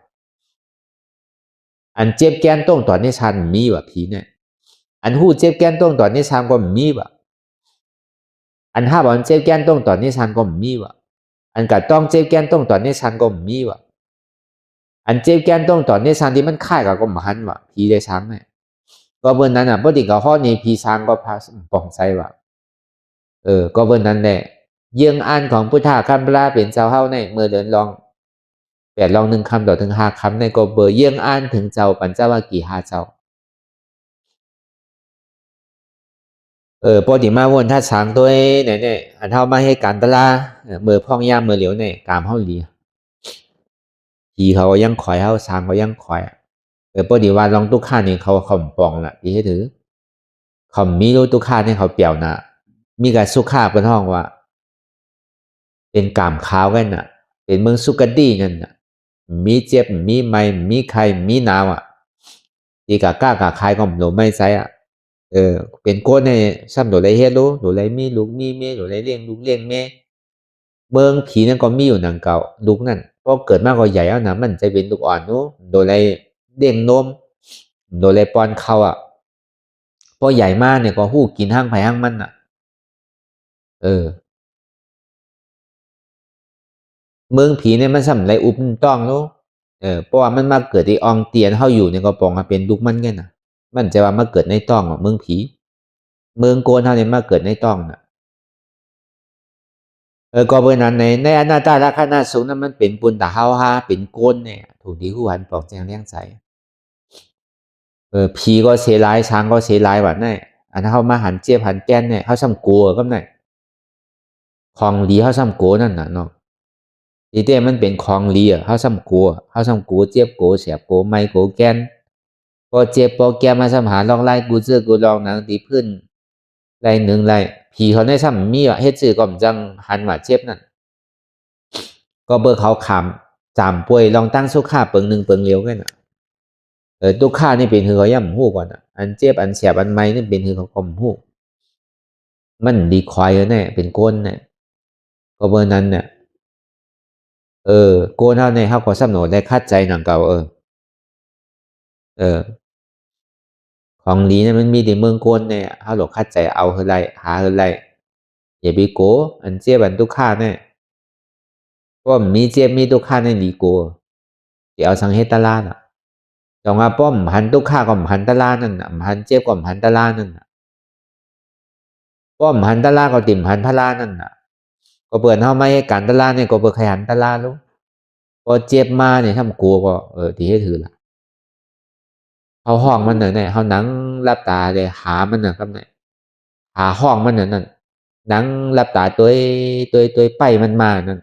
อันเจ็บแกนตรงตอนนี้ชันมีวะผีเนี่ยอันหูเจ็บแกนตรงตอนนี้ชันก็มีวะอันห้าบอลเจ็บแกนตรงตอนนี้ชันก็มีวะอันกัดต้องเจ็บแกนตรงตอนนี้ชันก็มีวะอันเจ็บแกนตรงตอนนี้ชันที่มันค่ายกับก็มหันวะผีได้ช้างเนี่ยก็เบอร์นั้นอ่ะพอดีกับห้อนี้ผีช้างก็พาปองใจวะก็เบอร์นั้นแหละยังอ่านของพุทธะคัมภีร์เป็นเจ้าเฮาในเมื่อเดินลอง8ลอง1คำต่อถึง5คำในก็เบอร์ยังอ่านถึงเจ้าปัญจวัคคีย์5เจ้าปกติมาวนถ้าช้างตัวเนี่ยอันเฮามาให้การตลาเมื่อพ่องย่ามเมื่อเหลียวเนี่ยกามเฮาหลีผีเขายังคอยเฮาช้างเขายังคอยปกติว่าลองตุกข้านี่เขาข่มปองล่ะที่ให้ถือข่มมีรู้ตุกข้าเนี่ยเขาเปี่ยวน่ะมีการสุขาเป็นห้องว่าเป็นกามขาวกันน่ะเป็นเมืองสุกดีนั่นน่ะมีเจ็บมีไม่มีใครมีหนาวดีกะก้ากะใครก็หนูไม่ใช่เป็นโค้ดในซ้ำหนูเลยเฮ็ดรู้หนูเลยมีลูกมีเมียหนูเลยเลี้ยงลูกเลี้ยงเมียเมืองผีนั่นก็มีอยู่นังเก่าลูกนั่นพอเกิดมากก็ใหญ่แล้วนะมันจะเป็นลูกอ่อนนู้หนูเลยเลี้ยงนมหนูเลยป้อนข้าวพอใหญ่มากเนี่ยก็หู้กินห้างไผ่ห้างมันเมืองผีเนี่ยมันซ้ำไรอุบต้องรู้เพราะว่ามันมาเกิดที่อองเตียนเฮาอยู่ในกระป๋องเป็นลูกมันกันน่ะมันจะว่ามาเกิดในต้องเมืองผีเมืองโกนเฮาเนี่ยมาเกิดในต้องน่ะก็เพราะนั้นในอนาตาลักษณะสูงนั้นมันเป็นปุณตะเฮาฮาเป็นโกนเนี่ยถูกที่คู่หันปอกแจงเลี้ยงใสผีก็เสียร้ายช้างก็เสียร้ายว่านั่นอันเฮามาหันเจี๊ยบหันแก้นเนี่ยเฮาซ้ำกลัวก็นั่นของดีเฮาซ้ำกลัวนั่นน่ะเนาะทีเดียมันเป็นของดีเฮาซ้ำกลัวเจี๊ยบกลัวเสียบกลัวไม่กลัวแก้นพอเจ็บพอแก้มาซ้ำหาลองไล่กูเจอกูลองหนังตีพื้นไล่หนึ่งไล่ผีเขาได้ซ้ำมีเฮ็ดซื่อก็จังหันว่าเจ็บนั่นก็เบอร์เขาขำจำป่วยลองตั้งสุขาเปิงหนึ่งเปิงเลี้ยวกันตุกข้านี่เป็นคือเขาย่ำหู้ก่อนอันเจ็บอันเสียบอันไม้นี่เป็นคือเขากลมหู้มันดีควายแน่เป็นก้นเนี่ยก็เบอร์นั้นเนี่ยโกนเท่าในเขาก็สำหนดได้คัดใจหนังเก่าของดีเนี่ยมันมีในเมืองโกนเนี่ยเขาหลอกคัดใจเอาเฮไรหาเฮไรอย่าไปโกอันเจ็บอันตุกข้าเนี่ยป้อมมีเจ็บมีตุกข้าเนี่ยดีโกเดี๋ยวเอาสังเฮตลาน่ะจงว่าป้อมหันตุกข้าก็หันตลานั่นน่ะหันเจ็บก็หันตลานั่นน่ะป้อมหันตลาก็ติ่มหันพลานั่นน่ะก็เปิดเฮาไม่ให้การตลาเนี่ยก็เปิดขยันตลาลูกพอเจ็บมาเนี่ยทำกลัวก็ที่ให้ถือละเขาห้องมันเนี่ยเขาหนังรับตาเลยหามันนะครับเนี่ยหาห้องมันนั่นหนังรับตาตัวไปมันมานั่น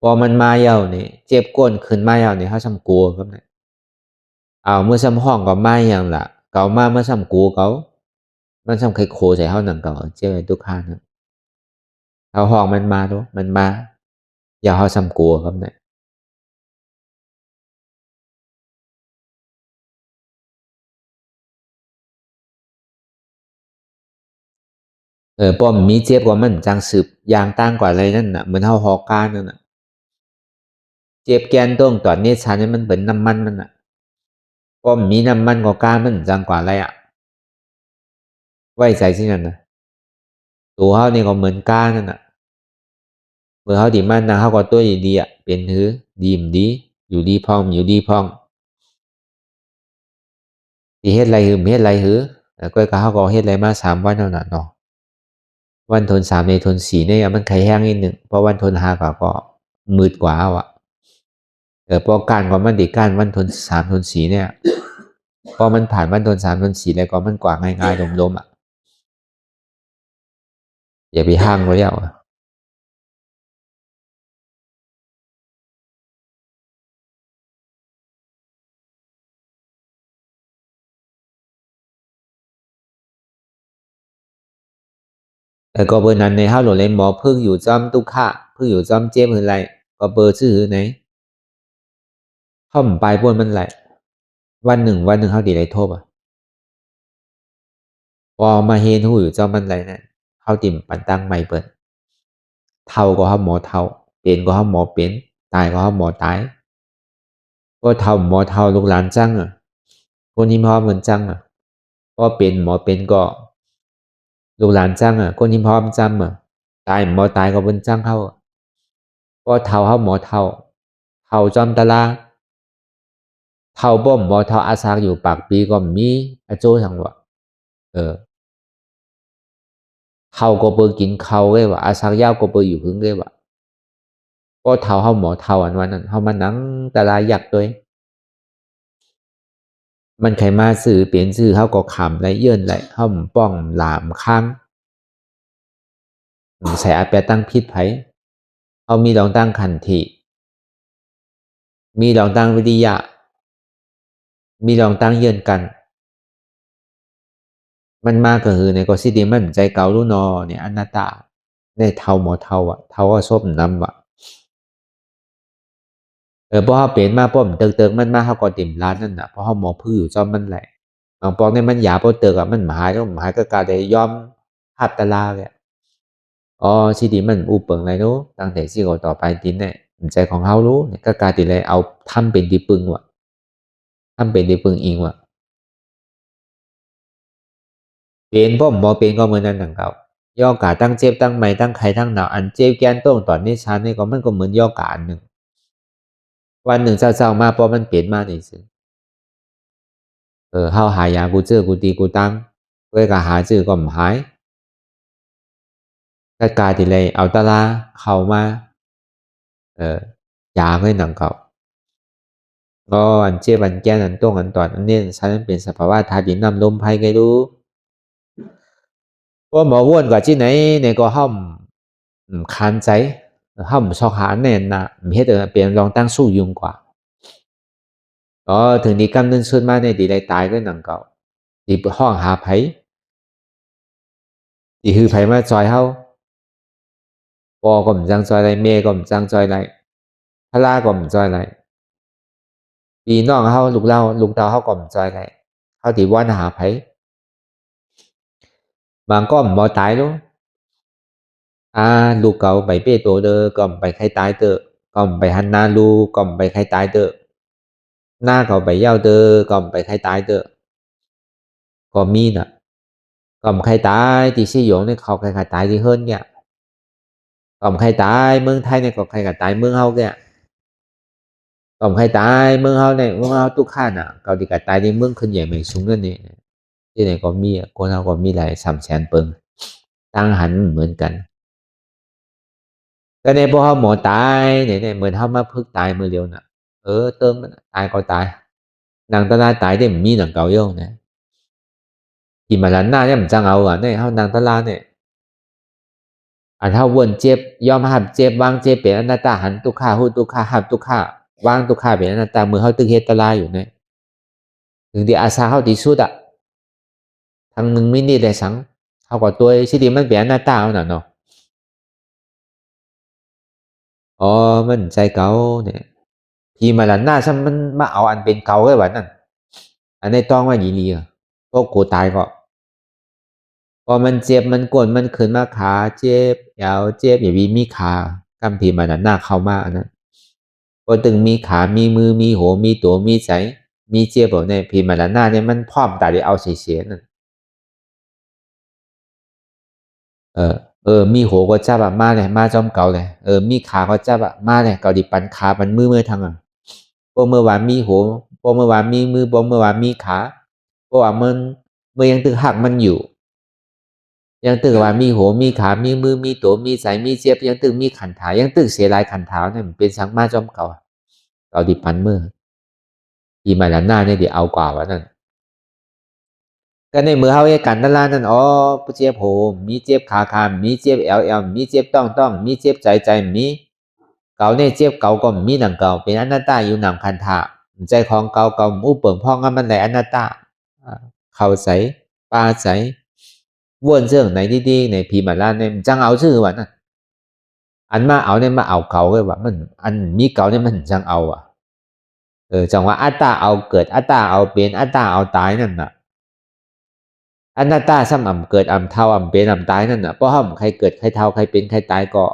พอมันมาเยาเนี่ยเจ็บก้นขึ้นมาเยาเนี่ยเขาซ้ำกลัวครับเนี่ยเอาเมื่อซ้ำห้องก็มาอย่างละเก่ามาเมื่อซ้ำกลัวเขามันซ้ำใครโคใส่เขาหนังเก่าเจ้าทุกข้านะเอาห้องมันมาดูมันมาอย่าเขาซ้ำกลัวครับเนี่ยป้อมมีเจ็บกว่ามันจังสืบยางตั้งกว่าอะไรนั่นน่ะเหมือนเขาหอกการนั่นน่ะเจ็บแกนตรงตอนนี้ชันนี่มันเป็นน้ำมันมันน่ะป้อมมีน้ำมันกว่าการมันจังกว่าอะไรอ่ะไว้ใจที่นั่นนะตัวเขานี่ก็เหมือนการนั่นน่ะเมื่อเขาดีมันนะเขาก็ตัวดีอ่ะเป็นหือดีมดีอยู่ดีพองอยู่ดีพองที่เฮ็ดไรหือเฮ็ดไรหือแล้วก็เขาก็เฮ็ดไรมา3 วันเท่านั้นเนาะวันทน3ในทน4เนี่ยมันไข่แห้งนิดหนึ่งเพราะวันทน5ก็มืดกว่าอ่ะพอการก็มันดีการวันทน3ทน4เนี่ยพอมันผ่านวันทน3ทน4แล้วก็มันกว่าง่ายๆลมๆอ่ะอย่าไปห้างไว้แล้วก็เบอร์นั้นในห้าหลวงเลยหมอพึ่งอยู่จอมตุกขะพึ่งอยู่จอมเจ็บหรือไรก็เบอร์ชื่อไหนเข้าผมไปพวกมันไหลวันหนึ่งเขาดีไรโทษอ่ะพอมาเฮนหูอยู่จอมมันไหลเนี่ยเขาติ่มปันตั้งใหม่เปิดเท่าก็เขาหมอเท่าเป็นก็เขาหมอเป็นตายก็เขาหมอตายก็เท่าหมอเท่าลูกหลานจังอ่ะคนที่พ่อเหมือนจังอ่ะก็เป็นหมอเป็นก็ลูกหลานจังอ่ะคนที่พ่อมันจำอ่ะตายหมอตายก็เป็นจังเขาก็เท่าเขาหมอเท่าจอมตะลาเท่าบ่มหมอเท่าอาซากอยู่ปากปีก็มีอาโจทั้งวะเท่าก็เบอร์กินเขาเว้ยว่ะอาซากยาวก็เบอร์อยู่หึงเว้ยว่ะก็เท่าเขาหมอเท่าอันวันนั้นเขามานั่งตะลายักด้วยมันใครมาสื่อเปลี่ยนสื่อเขาก็ขำไรเยื่นไรเขาป้องหลามข้างใส่อาเปียตั้งพิษไผเขามีลองตั้งขันธิมีลองตั้งวิทยามีลองตั้งเยื่นกันมันมากก็คือในก็สิดีมันใจเก่ารู้นอเนี่ยอนัตตาในเท่าหมอเท่าอ่ะเท่าก็ซบน้ำว่ะเพราะเขาเปลี่ยนมาป้อมเติกมันมาเขาก็ติ่มร้านนั่นน่ะเพราะเขาหมอพื้นอยู่จอมมันแหละบางปองเนี่ยมันหยาเพราะเติกอ่ะมันหายแล้วหายก็กลายได้ยอมหับตะลาเลยอ๋อสิดีมันอูเปิงไรนู้ตั้งแต่สิก็ต่อไปตินเนี่ยใจของเขารู้เนี่ยก็กลายติเลยเอาทำเป็นดีปึงว่ะทำเป็นดีปึงอิงว่ะเป็นป้อมหมอเป็นก็เหมือนนั้นดังเก่าย่อกาตั้งเจ็บตั้งไม่ตั้งไข่ตั้งหนาวอันเจ็บแกนต้งตอนนี้ชันนี่ก็มันก็เหมือนย่อกาอันหนึ่งวันหนึ่งเศร้าๆมาพอมันเปลี่ยนมานี่สิเฮาหายากูเจอกูตีกูตั้งเพื่อก็หาจื้อก็หายก็กลายติเลยเอาตะลาเข้ามายาให้หนังเก่าก็อันเจ็บอันแก้นอันต้งอันตอดอันนี้ฉันเป็นสภาวะธาตุดินน้ำลมไฟไงรู้ว่าหมออ้วนกว่าที่ไหนในก็ห้อมคันใจห้อมชอกหาแน่นนะมีให้เดินเปลี่ยนลองตั้งสู้ยุงกว่าถึงดีกำนึงชุดมาในดีไรตายก็หนังเก่าดีห้องหาไผดีคือไผมาจอยเฮาปอก็มจังจอยไรเมก็มจังจอยไรพลาก็มจอยไรปีน้องเฮาลูกเตาเฮาก็มจอยไรเฮาดีวันหาไผบางก็มบ่ตายรู้ลูกเก่าไปเป้ตัวเด้อก็มไปใครตายเตอก็มไปหันหน้าลูก็มไปใครตายเตอหน้าเขาไปเย้าเด้อก็มไปใครตายเตอก็มีน่ะก็มใครตายที่ซี่หยงเนี่ยเขาใครตายที่เฮิรนเนี่ยก็มใครตายเมืองไทยเนี่ยก็ใครตายเมืองเฮาเนี่ยก็มใครตายเมืองเฮาเนี่ยเมืองเฮาทุกข้าน่ะเขาที่ก็ตายในเมืองขึ้นใหญ่ไม่สูงนั่นนี่ที่ไหนก็มีคนเฮาก็มีหลาย300,000เปิงตั้งหันเหมือนกันก็ในพวกเฮาหมอตายเนี่ยเหมือนเฮามาพึกตายมือเดียวน่ะเติมตายก็ตายนางตลาตายได้มีหนังเก่าเยอะนะที่มาล้านหน้าเนี่ยมันจังเอาอ่ะเนี่ยเฮานางตลาเนี่ย อันเท่าวนเจ็บยอมหับเจ็บวางเจ็บเป็นอนัตตาหันทุกขาหูทุกขาหับทุกขาวางทุกขาเป็นอนัตตามือเขาตึกเฮตลายอยู่เนี่ยถึงที่อาสาเขาที่สุดอะทางหนึ่งมินิได้สังเขาก็ตัวสิดีมันเป็นอนัตตาเอาหน่ะเนาะอ๋อมันใจเก่าเนี่ยพี่มาหลันหน้าซ้ำมันมาเอาอันเป็นเก่าไว้แบบนั้นอันนี้ต้องว่าอย่างนี้อ่ะพวกกูตายก็พอมันเจ็บมันกดมันขึ้นมาขาเจ็บยาวเจ็บอย่ามีขากำพีมาหลันหน้าเข้ามาอันนั้นพอตึงมีขามีมือมีหัวมีตัวมีใจมีเจ็บแบบนี้พี่มาหลันหน้าเนี่ยมันพร้อมแต่ได้เอาเสียนั่นมีหัวก็จับอะมาเลยมาจอมเก่าเลยมีขาก็จับอะมาเลยเก่าดิปันขาปันมือทางอ่ะพอเมื่อวานมีหัวพอเมื่อวานมีมือพอเมื่อวานมีขาเพราะว่ามันเมื่อยังตึงหักมันอยู่ยังตึงว่ามีหัวมีขามีมือมีตัวมีใจมีเจ็บยังตึงมีขันขายังตึงเสียลายขันเท้าเนี่ยมันเป็นสังมาจอมเก่าเก่าดิปันมืออีมาหลันหน้าเนี่ยเดี๋ยวเอากว่าวะนั่นก็ในมือเขาเอกันนั่นล่ะนั่นอ๋อผู้เจ็บโหมีเจ็บขาขามีเจ็บเอลมีเจ็บต้องมีเจ็บใจมีเก่าเนี่ยเจ็บเก่าก็มีหนังเก่าเป็นอนัตตาอยู่หนังคันธาใจของเก่าอู้เปิ่งพ่องงั้นมันไหลอนัตตาเข้าใสปลาใสวนเรื่องไหนดีๆในพีมาล้านเนี่ยจังเอาชื่อวะนั่นอันมาเอาเนี่ยมาเอาเก่าเลยว่ามันอันมีเก่าเนี่ยมันจังเอาอ่ะจังว่าอัตตาเอาเกิดอัตตาเอาเป็นอัตตาเอาตายนั่นน่ะอนัตตาซ้ำอ่ำเกิดอ่ำเท่าอ่ำเป็นอ่ำตายนั่นน่ะเพราะห้ามใครเกิดใครเท่าใครเป็นใครตายก็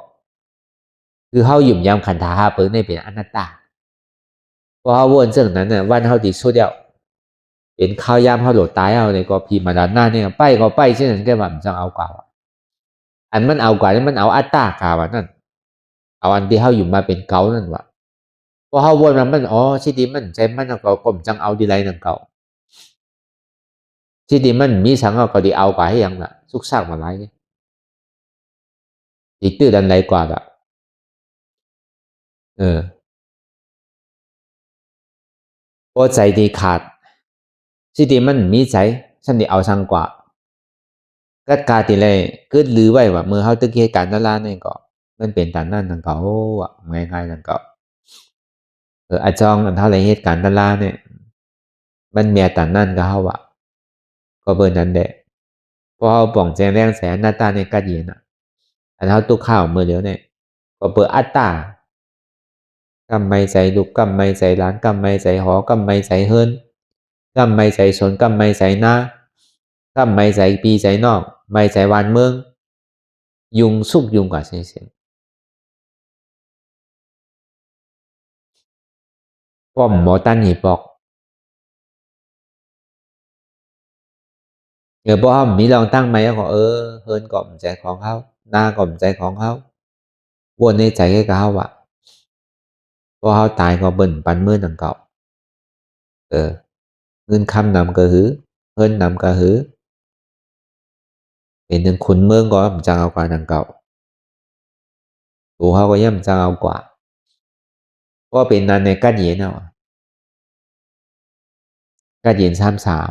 คือเฮาหยุ่มยำขันธาเปิดในเป็นอนัตตาเพราะเฮาวนเรื่องนั้นน่ะวันเฮาติสุดแล้วเป็นข้าวยามเฮาโหลดตายเอาเนี่ยก็พีมาด้านหน้าเนี่ยไปก็ไปเช่นนั้นแกว่ามันจังเอากว่าอันมันเอากว่านี่มันเอาอัตตากว่านั่นเอาอันที่เฮาอยู่มาเป็นเก่านั่นว่ะเพราะเฮาวนมันอ๋อสิดีมันใจมันก็กลมจังเอาดีไรนั่นเก่าสิดีมันมีสังก็ดีเอากว่าให้ยังล่ะสุกซากมาหลายเนี่ยอีกตื้อดันไรกว่าอ่ะพอใจดีขาดสิดีมันมีใจฉันดีเอาสังกว่าก็กาติเลยก็ลือไว้ว่าเมื่อเฮาตึกเหตุการณ์นั่นล่ะเนี่ยก็มันเป็นตามนั้นนั่นก็โอ้อะง่ายๆนั่นก็อาจองอันเท่าไรเหตุการณ์นั่นล่ะเนี่ยมันแม่ตามนั้นก็เฮาว่าก็เบิ่นนั้นแหละพอเฮาป่องแจ้งแรงแสนหน้าตาในกัดเย็นอ่ะอันเฮาตุกข้าวมื้อเดียวเนี่ยก็เปิดอัตตากำไม่ใจลูกกำไม่ใจหลานกำไม่ใจหอกำไม่ใจเฮิรนกำไม่ใจชนกำไม่ใจหน้ากำไม่ใจปีใจนอกไม่ใจวานเมืองยุงสุกยุงกว่าเสียงป้อมหมอตันหีบอกพอเขามีลองตั้งไหมก็เฮิรนก่อมใจของเขาหน้าก่อมใจของเขาวนในใจให้เขาว่ะพอเขาตายก็เบิ่นปันมือดังเก่าเงินคำนำก็หือเฮิรนนำก็หือเป็นหนึ่งขุนเมืองก็มันจังเอากว่าดังเก่าตัวเขาก็ย่ำจังเอากว่าเพราะเป็นนั้นในกัดเย็นเอากัดเย็นซ้ำสาว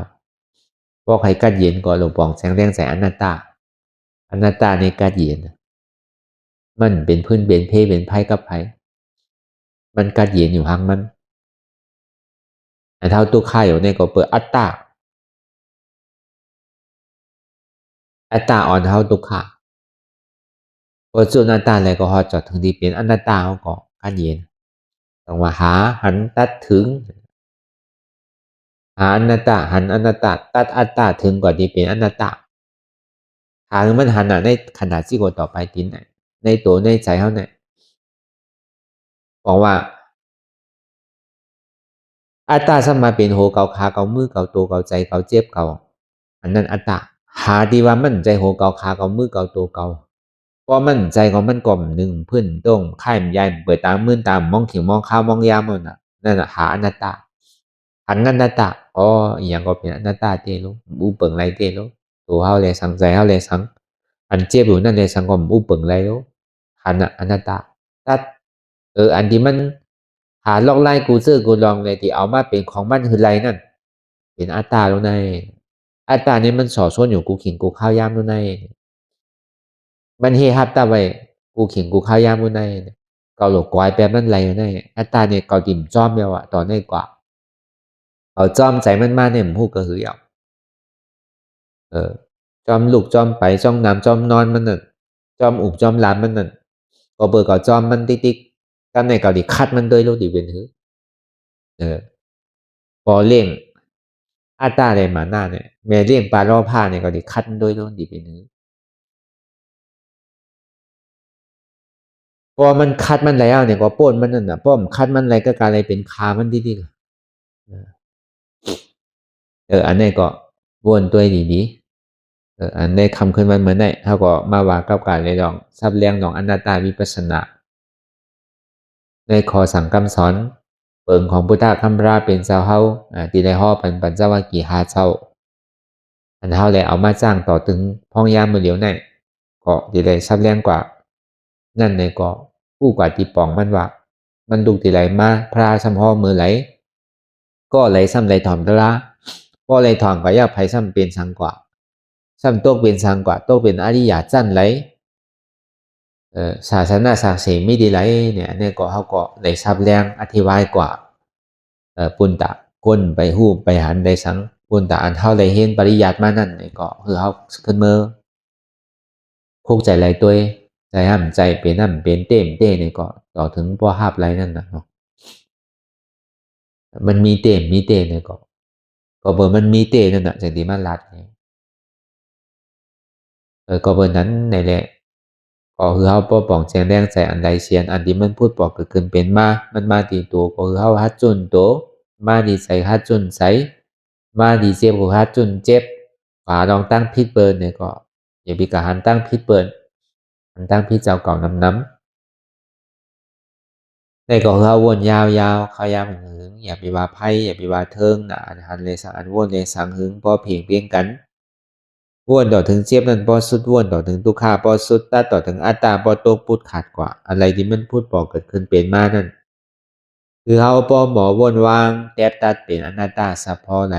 เพราะใครกัดเย็นก็หลวงปองแสงแรงแสงอนัตตาในกัดเย็นมันเป็นพื้นเป็นเพเป็นไพ่กับไพ่มันกัดเย็นอยู่ห่างมันแต่เท่าตัวข้าอยู่เนี่ยก็เปิดอัตตาอ่อนเท่าตัวข้าพอจุดอัตตาอะไรก็ฮอจอดถึงที่เป็นอนัตตาเขาก็กัดเย็นต้องมาหาหันตัดถึงหาอนัตตาหันอนัตตาตัดอัตตาถึงกว่าที่เป็นอนัตตาหามันหันในขนาดที่กว่าต่อไปทิ้นในตัวในใจเขาเนี่ยบอกว่าอัตตาสมาเป็นโหเกาขาเกามือเกาตัวเกาใจเกาเจ็บเกาอันนั้นอัตตาหาดีว่ามันใจโหเกาขาเกามือเกาตัวเกาเพราะมันใจของมันกลมหนึ่งพื้นตรงค่ายมันยายเปิดตามมือตามมองขิวมองข้าวมองยามมันนั่นแหละหาอนัตตาหันอนัตตาอ๋ออย่างก็เป็นอนัตตาเตลุบูเปิงไรเตลุตัวเขาเลยสังใจเขาเลยสังอันเจ็บอยู่นั่นเลยสังก็บูเปิงไรลุหันอนัตตาตัดอันที่มันหาลอกไล่กูซื้อกูลองเลยที่เอามาเป็นของมันคือไรนั่นเป็นอัตตาลงในอัตตานี่มันสอดส่วนอยู่กูขิงกูข้าวยามลงใน มันเฮฮับตาไว้กูเข่งกูข้าวยามบุญในเกาหลกกวายแป๊บนั่นไรในอัตตาเนี่ยเกาดิ่มจอมเดียวอะต่อในกว่าเอาจอมใจมันมาเนี่ยมันพูดกระหือเอาจอมลูกจอมไปจอมน้ำจอมนอนมันนั่นจอมอุบจอมลานมันนั่นก็เบอร์ก็จอมมันติ๊กติ๊กกันในเกาดิคัดมันโดยรู้ดิเวนหือพอเลี้ยงอัตตาอะไรมาหน้าเนี่ยแม่เลี้ยงปลาล่อผ้าเนี่ยเกาดิคัดโดยรู้ดิเวนหือพอมันคัดมันแล้วเนี่ยก็ป้นมันนั่นน่ะป้อมคัดมันอะไรก็การอะไรเป็นคามันดีๆอันนี้ก็วนตัวดีๆอันได้คำขึ้นมาเหมือนได้เขาก็มาว่ากับการเลยลองซับเลี้ยงลองอนัตตาวิปัสสนาในขอสั่งคำสอนเปิงของพุทธคำราเป็นเจ้าเฮาตีได้ห่อปัญจวัคคีย์5 เจ้าอันเฮาเลยเอามาจ้างต่อถึงพ้องยามมือเหลียวในก็ตีได้ซับเลี้ยงกว่านั่นในก็ผู้กว่าตีปองมันว่ามันดูตีไหลมาพระสำห่อมือไหลก็ไหลซ้ำไหลถอมตะละก็ไหลถอมก็ยาไผซ้ำเป็นสังกว่าซ้ำโตเป็นสังกว่าโตเป็นอริยะจั่นไหลศาสนาศักดิ์ศรีไม่ดีไรเนี่ยก็เขาก็ได้ทราบแรงอธิบายกว่าปุณตะก้นไปหูไปหันได้สังปุณตะอันเท่าไรเห็นปริยัติมานั่นเนี่ยก็คือเขาขึ้นมือคุกใจไรตัวใจห้ามใจเป็นน้ำเป็นเต้มเต้เนี่ยก็ต่อถึงพ่อห้าบไรนั่นนะเนาะมันมีเต้มมีเต้เนี่ยก็เบอร์มันมีเต้นั่นน่ะจากที่มันรัดเนี่ยก็เบอร์นั้นในแหละก็คือเขาป้อปองแจงแรงใจอันใดเชียนอันที่มันพูดบอกเกิดขึ้นเป็นมามันมาตีตัวก็คือเขาฮัดจุนตัวมาดีใส่ฮัดจุนใส่มาดีเจ็บก็ฮัดจุนเจ็บฝาลองตั้งพิษเบิร์นเนี่ยก็อย่าไปกะหันตั้งพิษเบิร์นหันตั้งพิษเจ้าเก่าน้ำในก็คือเขาวนยาวๆเขายาวหึงอย่าไปว่าไพ่อย่าไปว่าเทิงนะอันหันเลยสังอันวนเลยสังหึงพอเพียงเพียงกันวนต่อถึงเจ็บนั่นพอสุดวนต่อถึงทุกขาพอสุดตัดต่อถึงอัตตาพอโตพูดขาดกว่าอะไรที่มันพูดบอกเกิดขึ้นเป็นมานั่นคือเขาพอหมอวนวางแตบตัดเป็นอนัตตาสัพพอไหน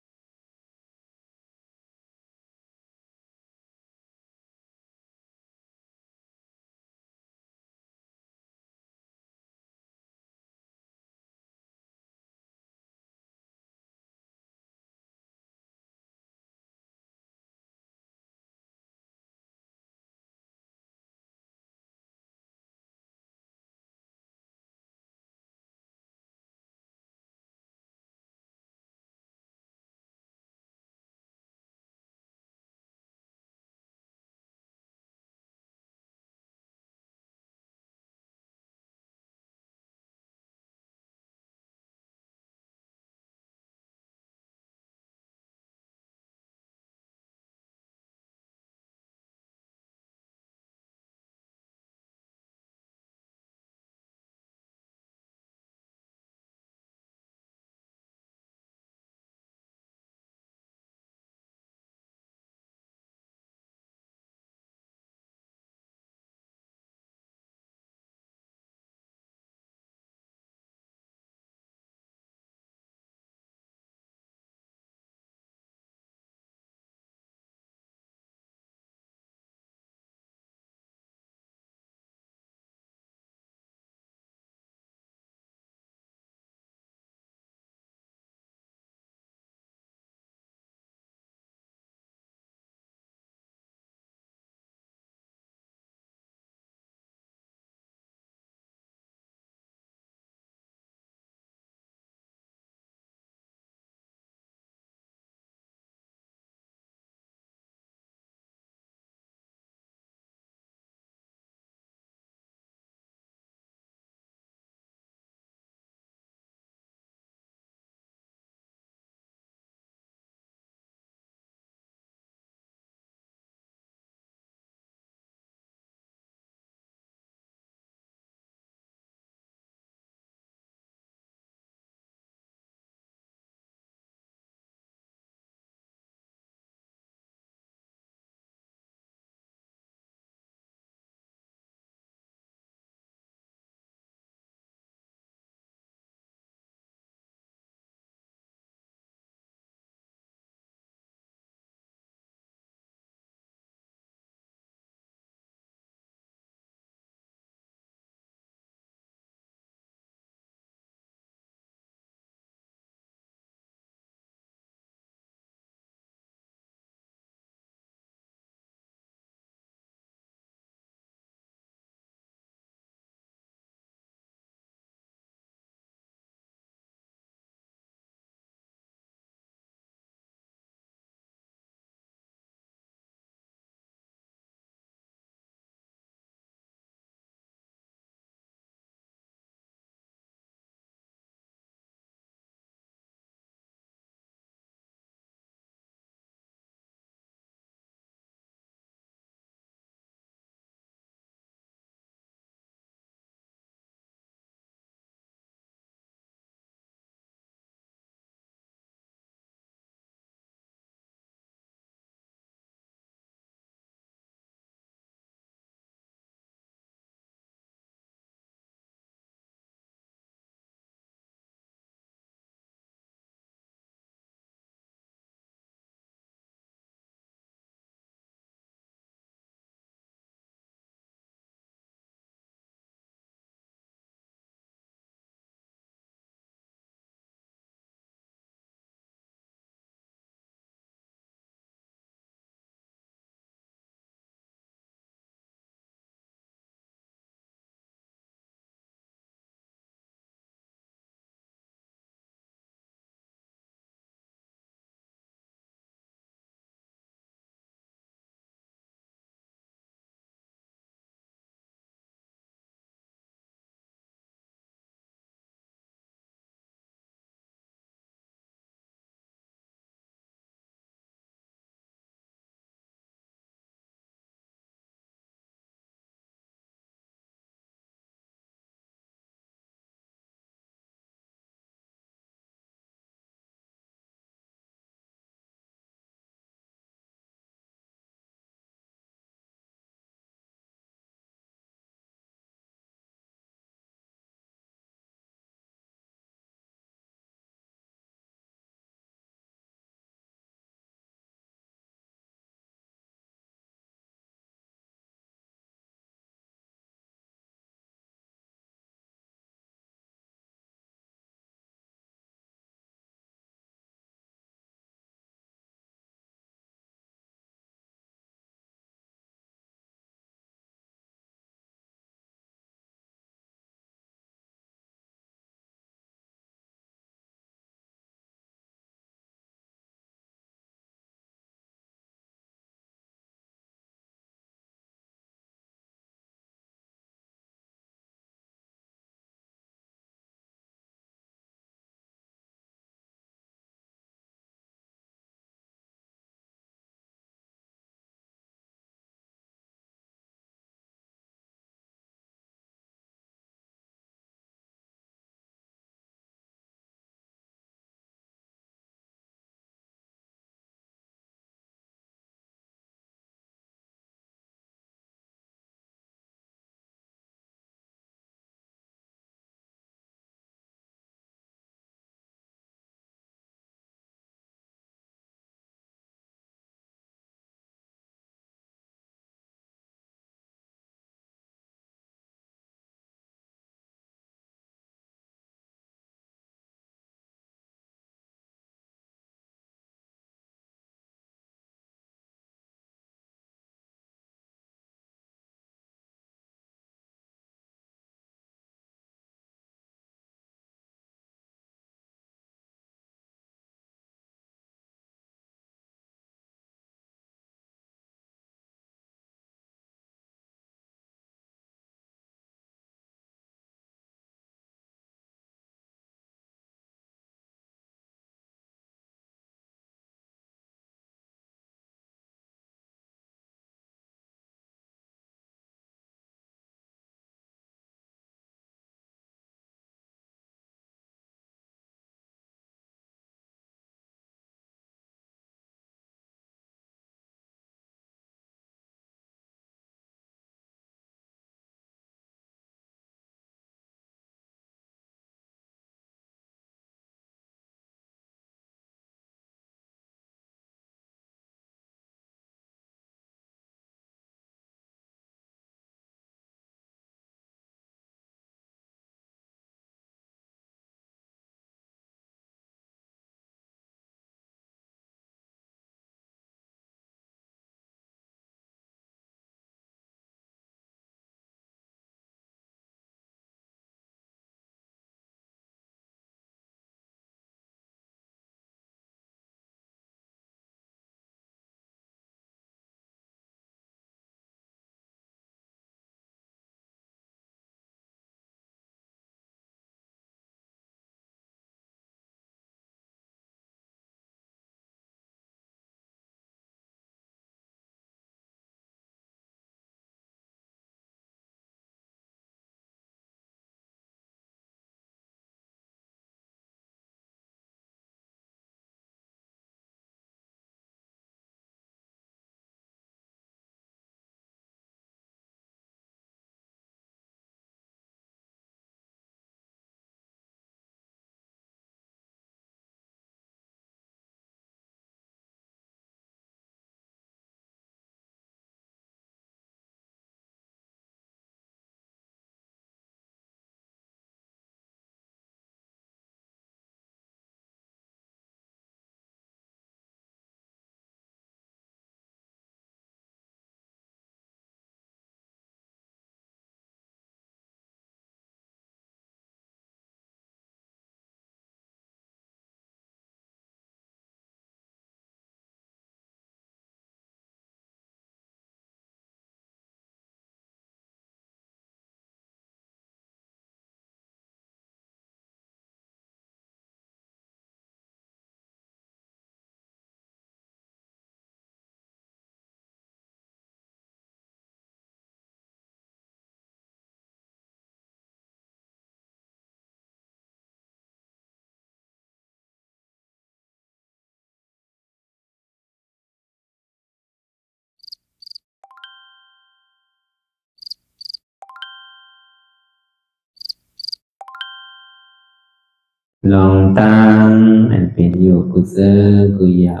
ลองตั้งอันเป็นอยู่กุเซอกุยา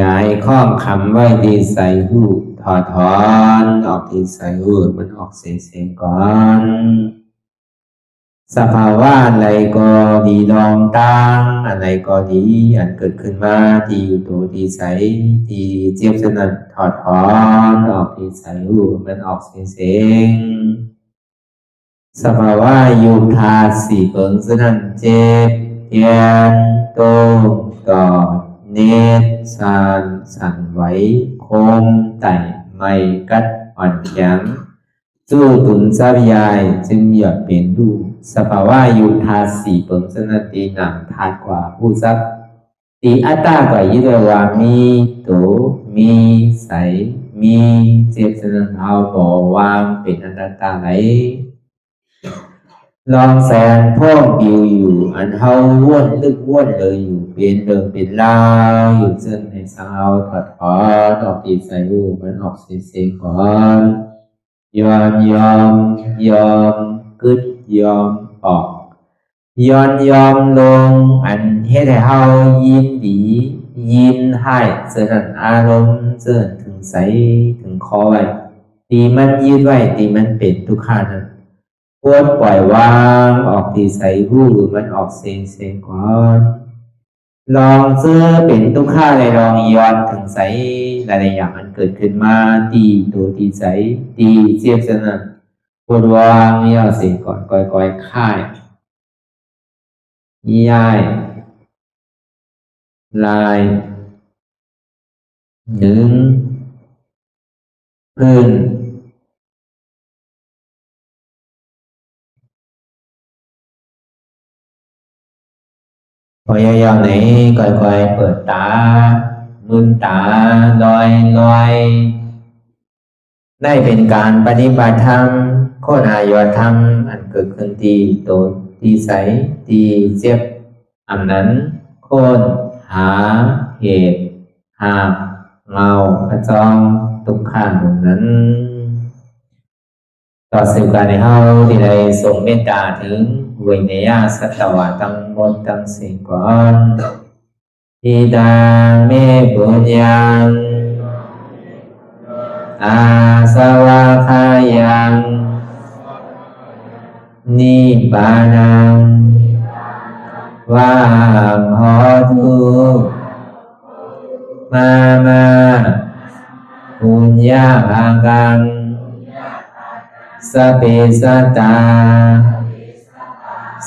ย้ายข้องคำไว้ที่ใส่หูถอดถอนออกที่ใส่หูมันออกเสียงก่อนสภาวะอะไรก็ดีลองตั้งอะไรก็ดีอันเกิดขึ้นมาที่อยู่ตัวที่ใส่ที่เจี๊ยบสนัดถอดถอนออกที่ใส่หูมันออกเสียงสภาวะยุทธาสีเปิงสนัดเจ็บเทียนโตกอดเนตสั่นไหวโคมไต่ไม่กัดอ่อนแข็งสู้ตุนทรัพยายจึงอยากเป็นดูสภาวะยุทธาสีเปิงสนัดตีหนังทาดกว่าผู้ทรัพย์ตีอัตตากว่ายึดว่ามีโตมีใสมีเจ็บสนัดเอาบ่วางเป็นอนัตตาไหลลองแสนพ่องปิวอยู่อันเฮาว่นลึกว่นเลยอยู่เป็นเดิมเป็นลาวอยู่ซึ่งในสาวถอดถอนออกตีใส่หูมันออกเสียงก่อนยอมกึดยอมออกยอมลงอันเฮ็ดให้เฮายินดียินให้เสื่อมอารมณ์เสื่อมถึงใสถึงคอไว้ตีมันยืดไว้ตีมันเป็นทุกขานั้นควรปล่อยวางออกที่ใส่หูมันออกเสียงก่อนลองเสื้อเป็นทุกข้าเลยลองย้อนถึงใสหลายๆอย่างมันเกิดขึ้นมาตีตัวตีใสตีเจียบสนั่นควรวางย่อเสียงก่อนก่อยค่ายย้ายลายหนึ่งพื้นพยายามไหนก่อยเปิดตามืนตาลอยได้เป็นการปฏิบัติธรรมโคตรอายธรรมอันเกิดขึ้นที่โตที่ใสที่เจ็บอันนั้นโคนหาเหตุหาเงาพระจองทุกขันนั้นต่อสืบการในเฮาที่ได้ส่งเมตตาถึงวิเนยสัตวะทั้งหมดทั้งสิ้นก่อนอิดาเมปุญญังอาสวะคายังนิบานังวาหอตุมาปุญญาภากังสเปสัตตา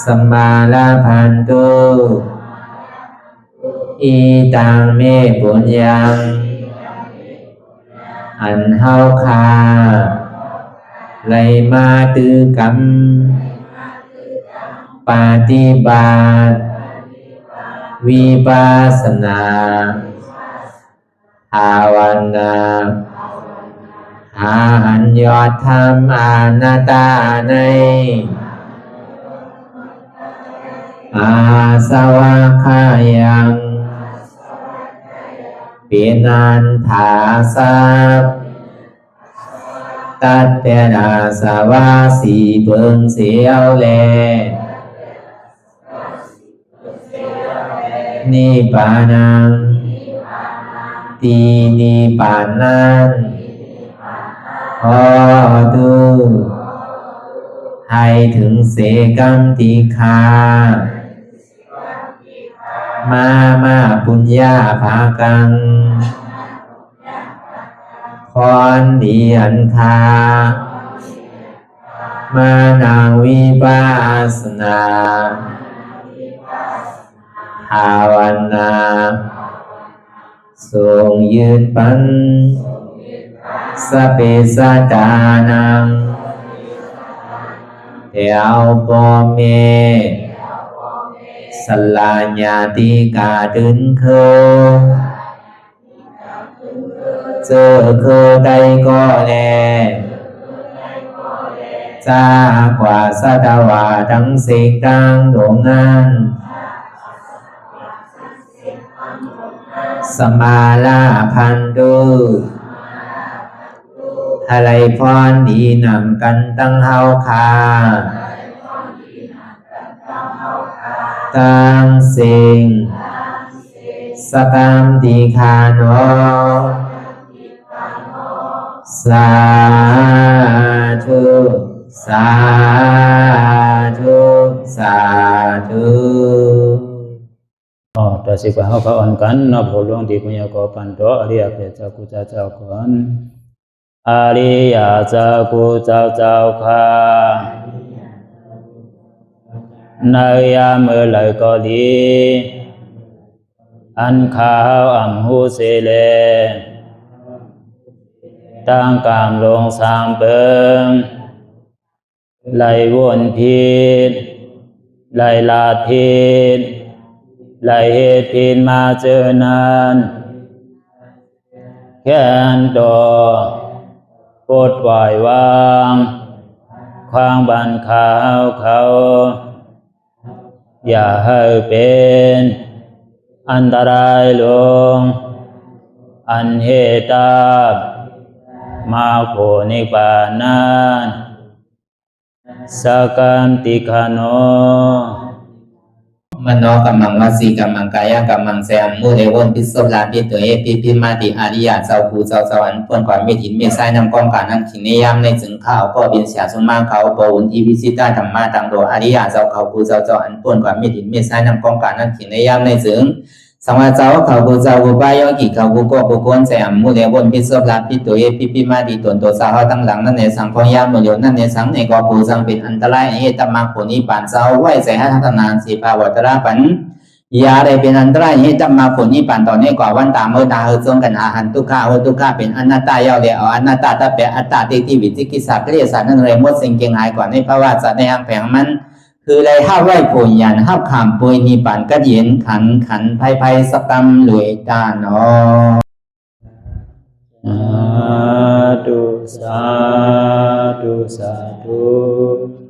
สัมมาลาภันตุอีตังเมปุญญังอันเฮาคาไลมาตือกรรมปฏิบัติวิปัสสนาภาวนาหาหันยอดธรรมอนัตตาในอาสวะคายังเปนันถาสัพตัดเปนาสวะสีเปิงเสียวแลนิพพานังตีนิพพานันขอดูให้ถึงเสกัมติคามาปุญญาภากังพรดีอันคามานังวิปัสสนาภาวนาทรงยืนปันสเปสัตตานังเอวปอเมสลาญาติกาดึงเคเจอเคได้ก็แลจากว่าสัตวาทั้งสิ่งดังดวงนั้นสมาลาพันตุอะไรพรดีนำกันตั้งเฮาคา ตังสิงสกัมติคาโนสาธุสาธุสาธุ ต่อสิกว่าเขาอ่อนกันนับหัวลงที่ปุญญาโกปันโตอริยเปเจ้ากูเจ้าก่อนอริยเจ้ากูเจ้าข้าในยามเมื่อไหร่ก็ดีอันข้าวอ่ำหูเสเลตั้งกามลงสามเปิงไหลวนพิษไหลลาดพิษไหลเหตุพิษมาเจอนานแค้นดอกปดไหววางความบันขาวเขาอย่าให้เป็นอันตรายลงอันเหตุตามาโผนิปานันสกัมติคาโนมโนกัมมังวสีกัมมังกายกัมมังแสมมุเรวนพิศลาปิตัวเอพิมาติอาริยะเจ้าภูเจ้าสวรรค์พ้นความเมตินเมสายนำกองการนั้นขินนิยามในจึงข้าวก็บินเสียสมาเขาปวุนทีวิสิตาธรรมะตังโดอาริยะเจ้าเขาภูเจ้าสวรรค์พ้นความเมตินเมสายนำกองการนั้นขินนิยามในจึงสังวาเจ้าเขาภูเจ้าภูบายกิเขาภูก็ภูคนแสมมุเรวนพิศลาปิตัวเอพิมาติตนตัวสาวตั้งหลังนั่นในสังพยามโยนั่นในสังในก็ภูสังเป็นอันตรายเหตุมาผลนิพพานเจ้าไหวใส่ให้ทัศนานสีภาวตระปันยาได้เป็นอันตรายให้จำมาผลนิพพานตอนนี้กว่าวันตามเมื่อตาเฮอจงกันอาหารทุกข้าทุกข้าเป็นอนัตตาเยาวเดียวอนัตตาถ้าเป็นอัตตาที่วิจิกิสาเกลียสารนั่นเลยหมดสิ่งเก่งหายกว่าในภาวะสัตว์ในอังแผงมันคือเลยห้าไหวผลยันห้าขามปุยนิพพานก็เย็นขันภัยสกรรมรวยตาเนาะสาธุสาธุ